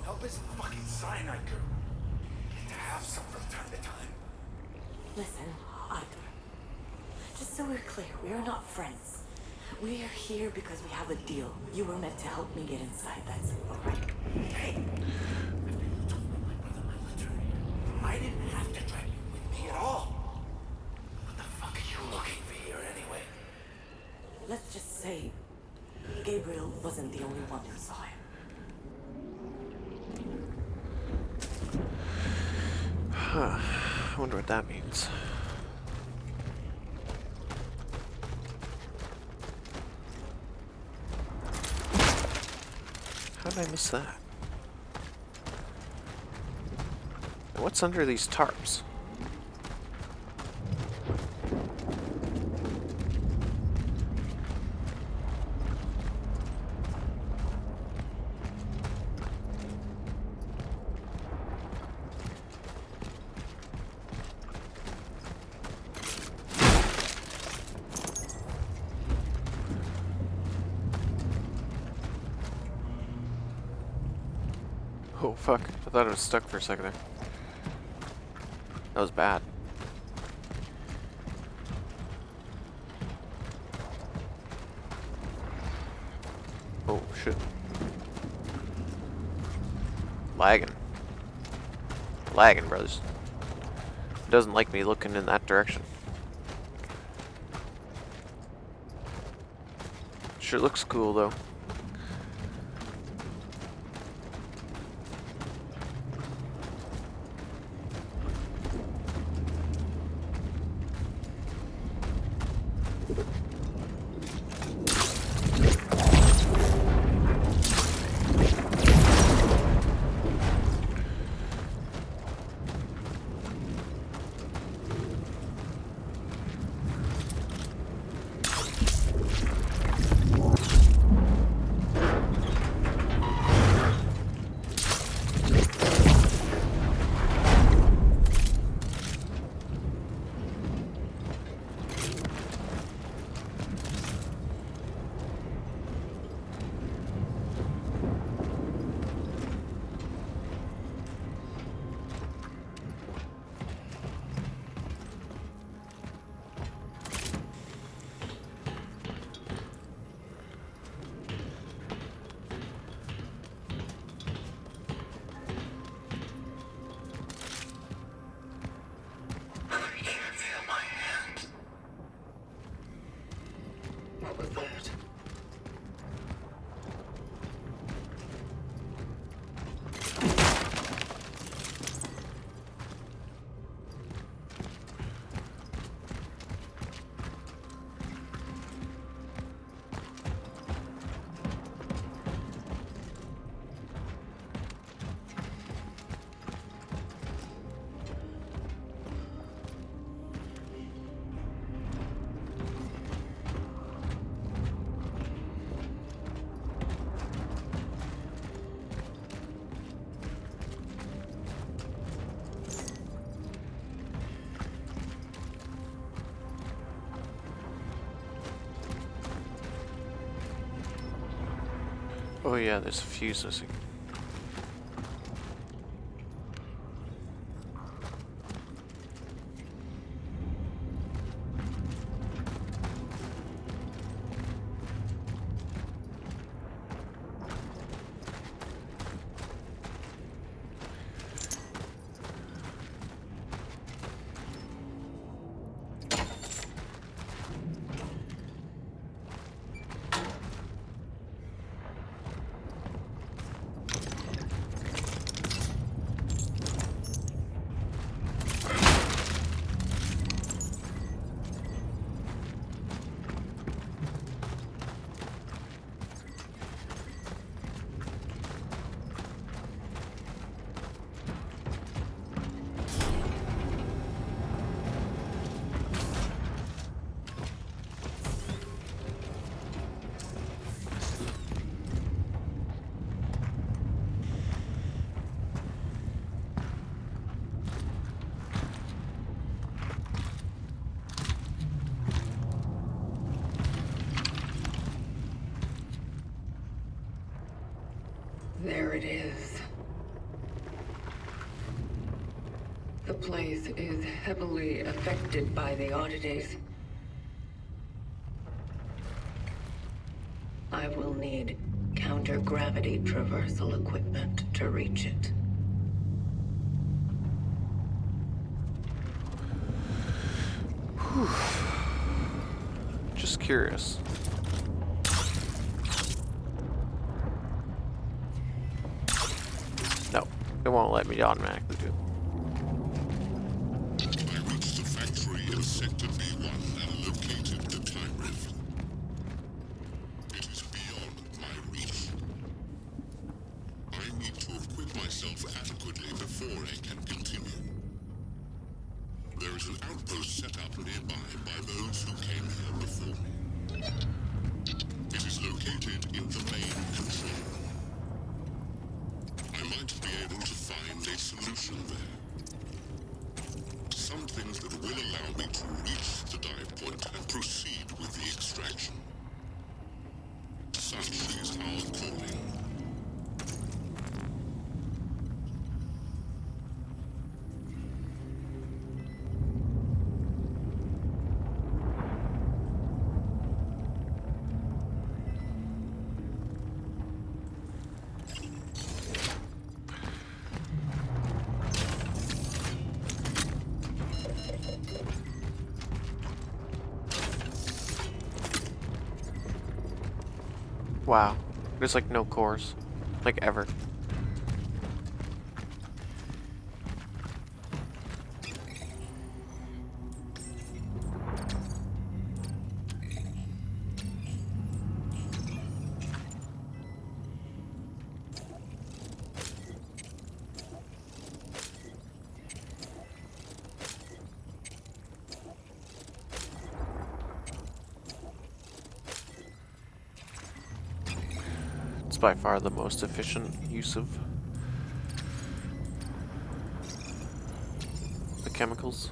S6: help is a fucking cyanide girl. Get to have some from time to time.
S5: Listen, Arthur. Just so we're clear, we are not friends. We are here because we have a deal. You were meant to help me get inside, that's all right.
S6: Hey, after you told me my brother might return here, I didn't have to drag you with me at all. What the fuck are you looking for here anyway?
S5: Let's just say Gabriel wasn't the only one who saw him.
S1: Huh. I wonder what that means. How did I miss that? And what's under these tarps? Oh fuck, I thought it was stuck for a second there. That was bad. Oh shit. Lagging. Lagging, brothers. It doesn't like me looking in that direction. Sure looks cool though. Oh yeah, there's a fuse missing.
S2: There it is. The place is heavily affected by the oddities. I will need counter-gravity traversal equipment to reach it.
S1: Just curious. No, it won't let me automatically do.
S4: I reached the factory in Sector B1 and located the time rift. It is beyond my reach. I need to equip myself adequately before I can continue. There is an outpost set up nearby by those who came here before me. It is located in the main control room. I might be able to find a solution there. Something that will allow me to reach the dive point and proceed with the extraction. Such is our calling.
S1: Wow, there's like no cores, like ever. It's by far the most efficient use of the chemicals.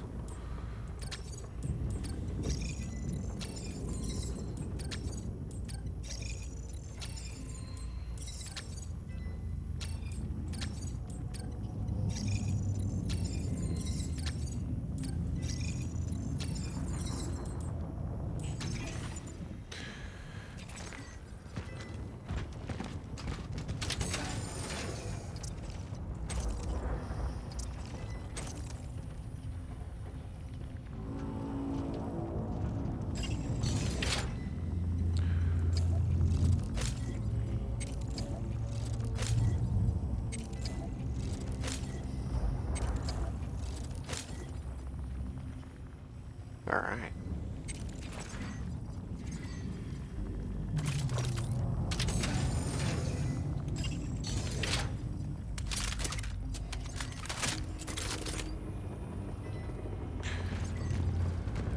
S1: Alright.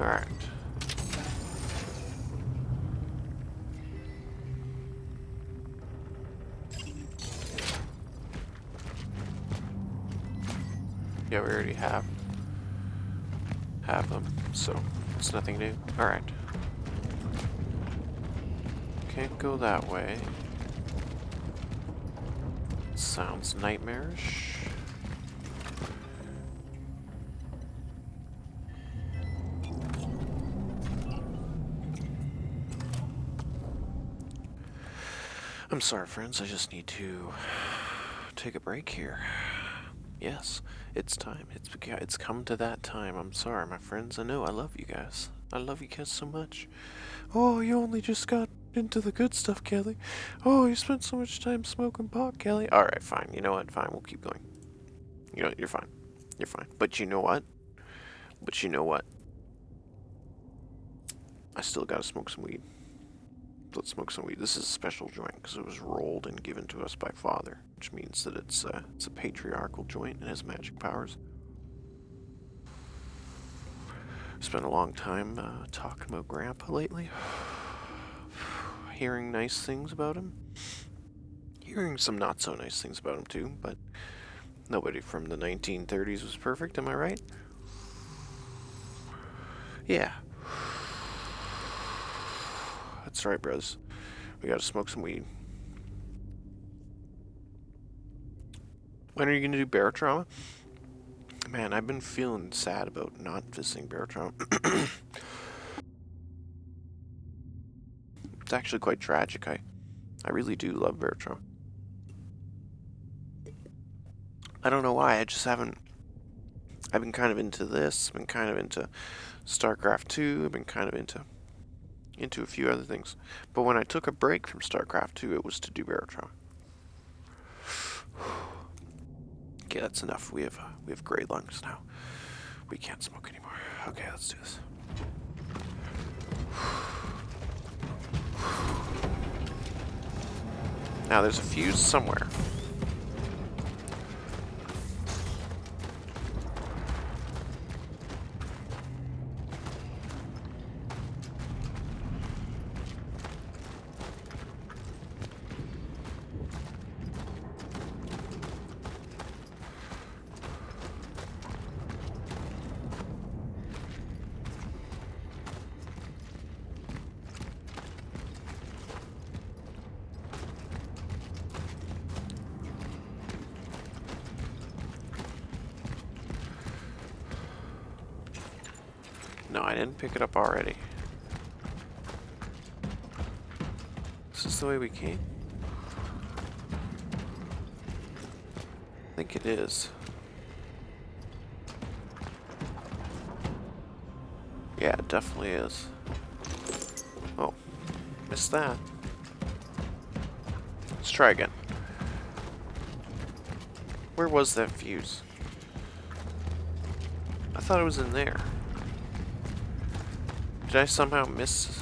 S1: Alright. Yeah, we already have them, so it's nothing new. Alright. Can't go that way. Sounds nightmarish. I'm sorry, friends. I just need to take a break here. Yes, it's time. It's come to that time. I'm sorry, my friends. I know I love you guys. I love you guys so much. Oh, you only just got into the good stuff, Kelly. Oh, you spent so much time smoking pot, Kelly. All right, fine. You know what? Fine. We'll keep going. You know, you're fine. You're fine. But you know what? I still gotta smoke some weed. Let's smoke some weed. This is a special joint because it was rolled and given to us by Father, which means that it's a patriarchal joint and has magic powers. Spent a long time talking about Grandpa lately. Hearing nice things about him. Hearing some not so nice things about him too, but nobody from the 1930s was perfect, am I right? Yeah. That's right, bros. We gotta smoke some weed. When are you gonna do bear trauma? Man, I've been feeling sad about not visiting bear trauma. It's actually quite tragic. I really do love bear trauma. I don't know why, I just haven't... I've been kind of into this, I've been kind of into StarCraft 2, I've been kind of into a few other things. But when I took a break from StarCraft 2, it was to do bear trauma. Okay, that's enough. We have gray lungs now. We can't smoke anymore. Okay, let's do this. Now there's a fuse somewhere. No, I didn't pick it up already. Is this the way we came? I think it is. Yeah, it definitely is. Oh, missed that. Let's try again. Where was that fuse? I thought it was in there. Did I somehow miss?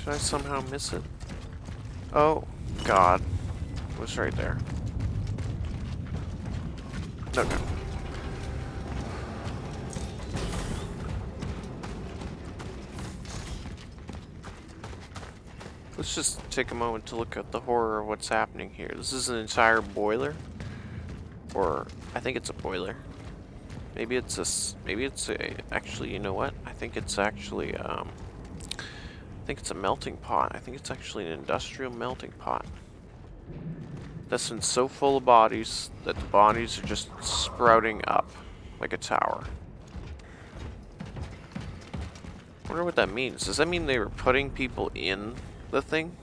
S1: Did I somehow miss it? Oh, God. It was right there. Okay. Let's just take a moment to look at the horror of what's happening here. This is an entire boiler. Or, I think it's a boiler. Maybe it's actually, you know what? I think it's actually, I think it's a melting pot. I think it's actually an industrial melting pot. That's been so full of bodies that the bodies are just sprouting up like a tower. I wonder what that means. Does that mean they were putting people in the thing?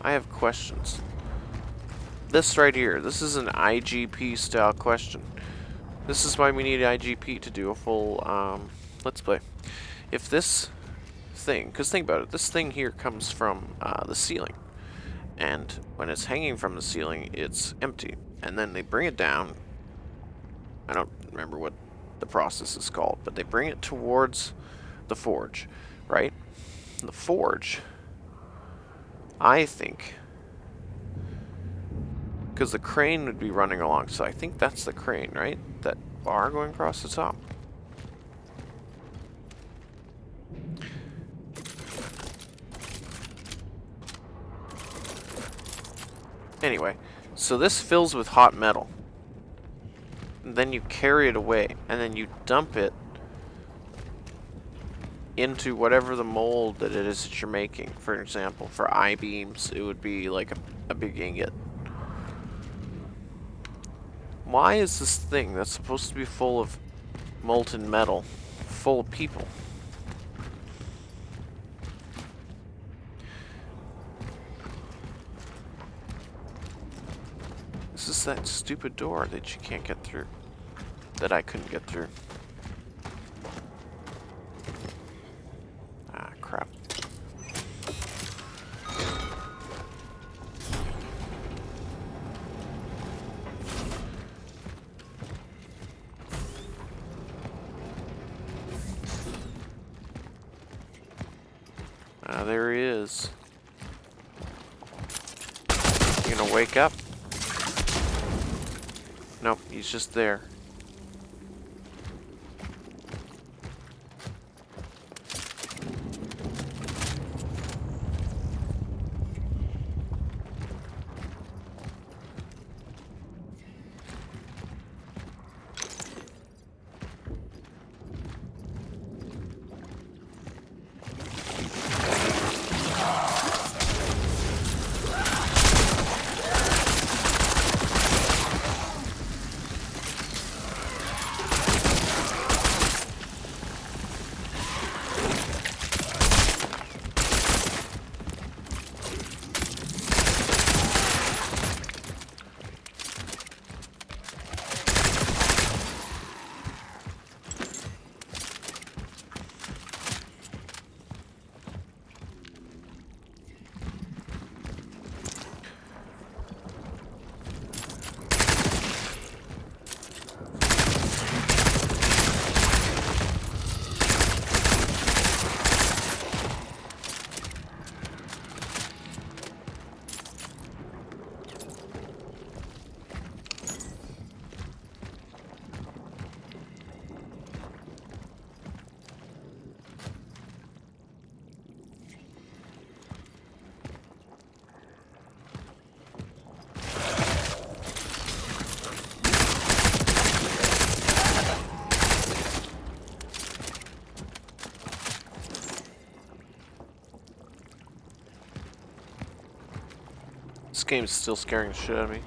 S1: I have questions. This right here, this is an IGP style question. This is why we need IGP to do a full let's play. If this thing, because think about it, this thing here comes from the ceiling, and when it's hanging from the ceiling it's empty, and then they bring it down. I don't remember what the process is called, but they bring it towards the forge, right? The forge, I think, because the crane would be running along, so I think that's the crane, right? That bar going across the top. Anyway, so this fills with hot metal. and then you carry it away, and then you dump it into whatever the mold that it is that you're making. For example, for I-beams, it would be like a big ingot. Why is this thing that's supposed to be full of molten metal full of people? This is that stupid door that you can't get through. That I couldn't get through. Ah, crap. Ah, there he is. You gonna wake up? Nope, he's just there. This game's still scaring the shit out of me,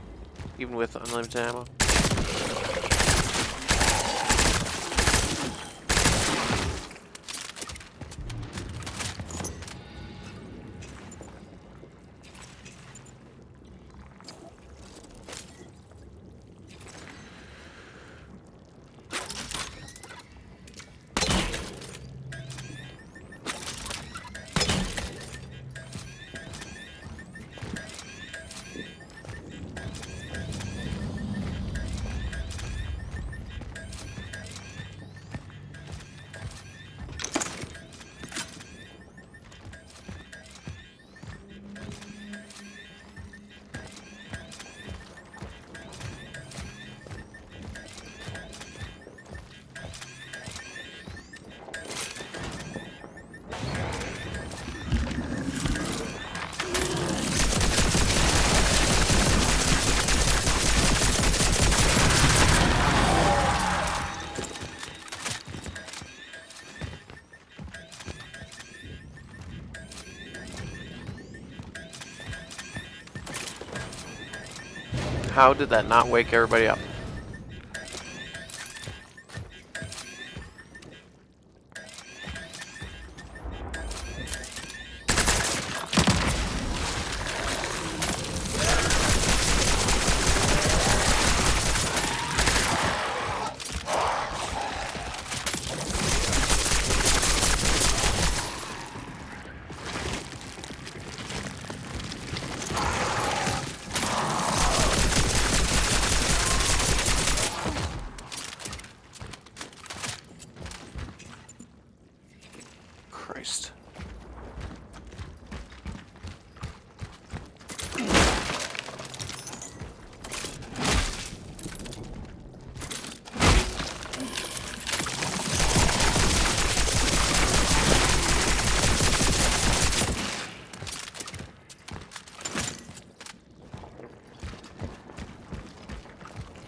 S1: even with unlimited ammo. How did that not wake everybody up? Christ.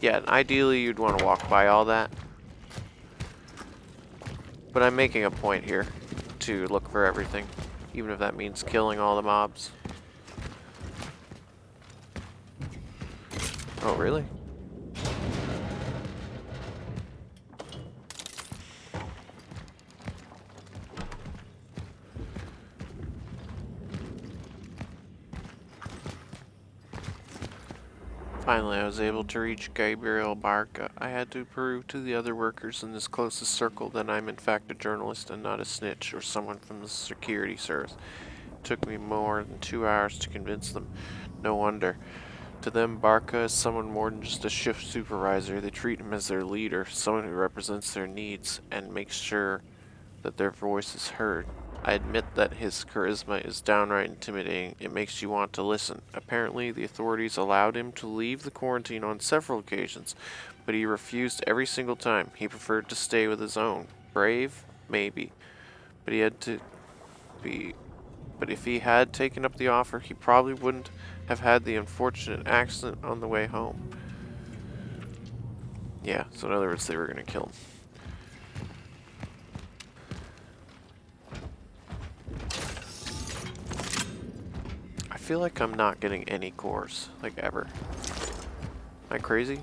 S1: Yeah, ideally you'd want to walk by all that. But I'm making a point here to look for everything, even if that means killing all the mobs. Oh, really? Finally, I was able to reach Gabriel Barca. I had to prove to the other workers in this closest circle that I'm in fact a journalist and not a snitch or someone from the security service. It took me more than 2 hours to convince them. No wonder. To them, Barca is someone more than just a shift supervisor. They treat him as their leader, someone who represents their needs and makes sure that their voice is heard. I admit that his charisma is downright intimidating. It makes you want to listen. Apparently, the authorities allowed him to leave the quarantine on several occasions, but he refused every single time. He preferred to stay with his own. Brave? Maybe. But he had to be... But if he had taken up the offer, he probably wouldn't have had the unfortunate accident on the way home. Yeah, so in other words, they were going to kill him. I feel like I'm not getting any cores, like ever. Am I crazy?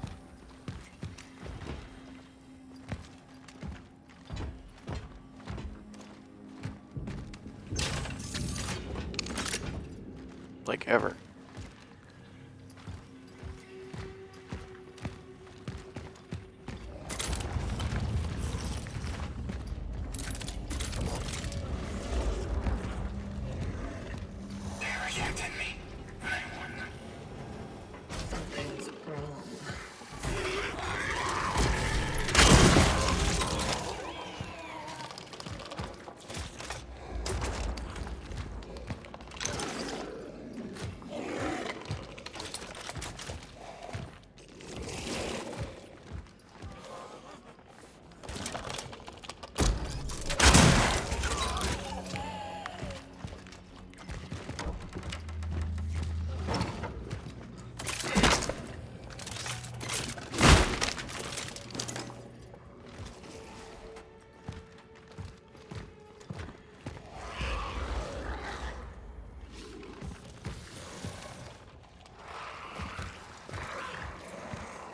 S1: Like ever.
S6: They rejected me. I won.
S2: Something's wrong.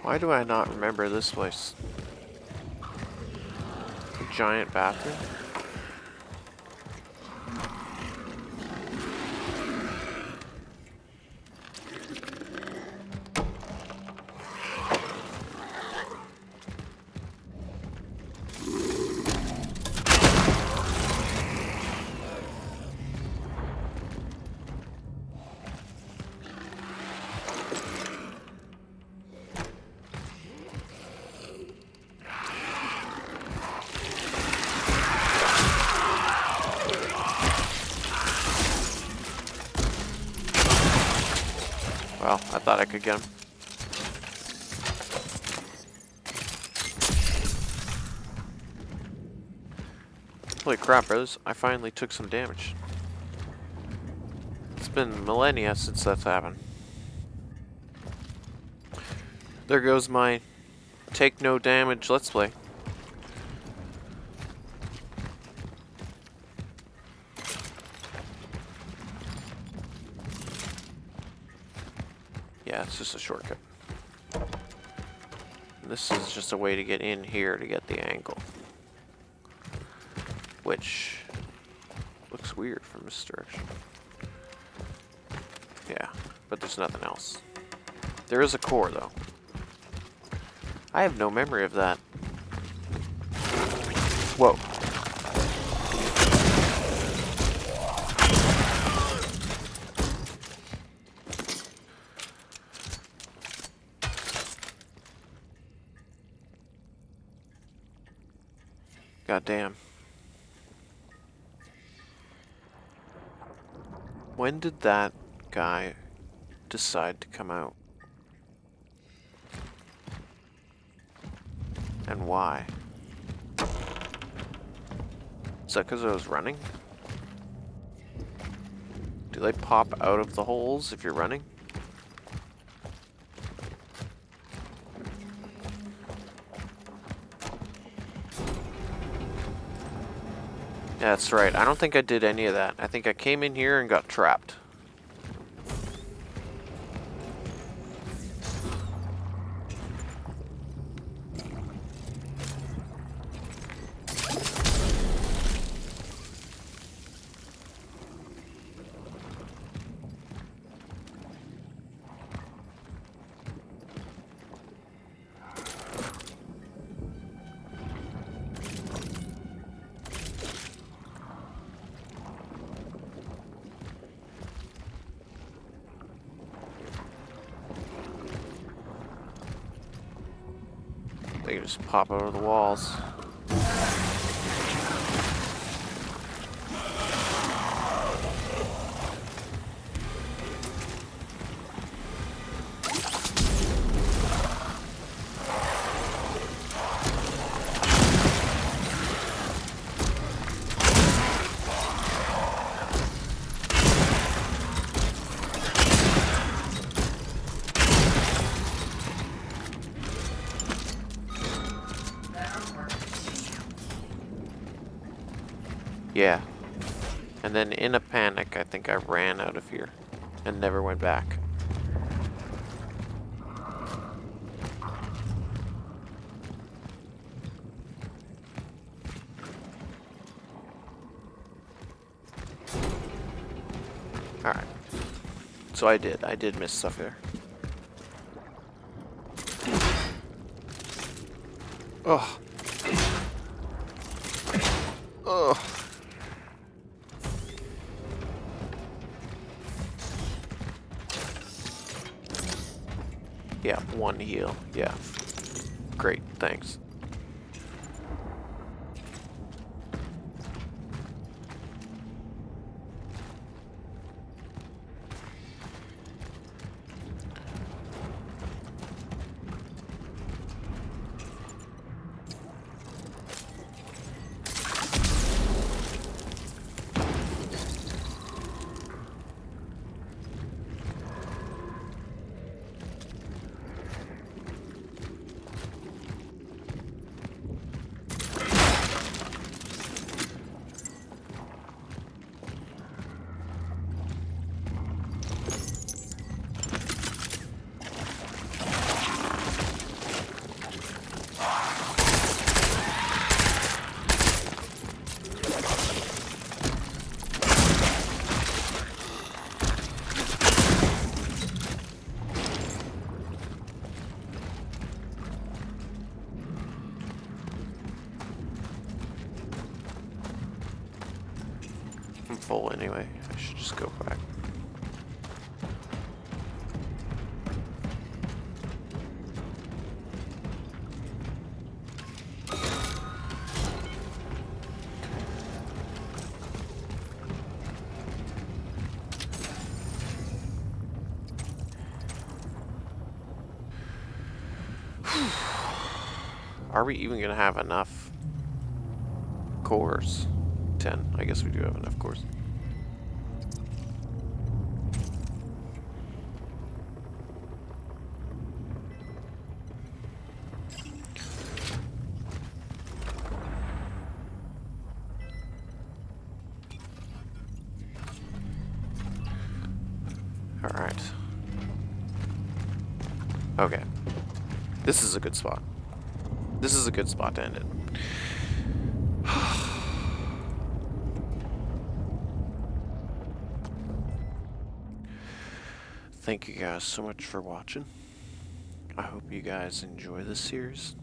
S1: Why do I not remember this place? A giant bathroom? Well, I thought I could get him. Holy crap, brothers. I finally took some damage. It's been millennia since that's happened. There goes my take no damage let's play. Yeah, it's just a shortcut. This is just a way to get in here to get the angle. Which looks weird from this direction. Yeah, but there's nothing else. There is a core though. I have no memory of that. Whoa. God damn. When did that guy decide to come out? And why? Is that because I was running? Do they pop out of the holes if you're running? Yeah, that's right. I don't think I did any of that. I think I came in here and got trapped. They can just pop out of the walls. Yeah. And then in a panic, I think I ran out of here and never went back. Alright. So I did miss stuff there. Oh. Oh. Yeah, one heal. Yeah. Great, thanks. I'm full anyway. I should just go back. Are we even gonna have enough cores? 10. I guess we do have enough cores. Alright. Okay. This is a good spot. This is a good spot to end it. Thank you guys so much for watching. I hope you guys enjoy this series.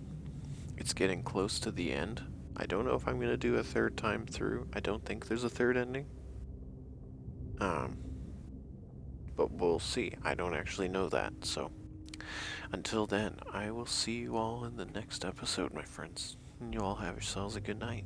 S1: It's getting close to the end. I don't know if I'm going to do a third time through. I don't think there's a third ending. But we'll see. I don't actually know that, so until then, I will see you all in the next episode, my friends. And you all have yourselves a good night.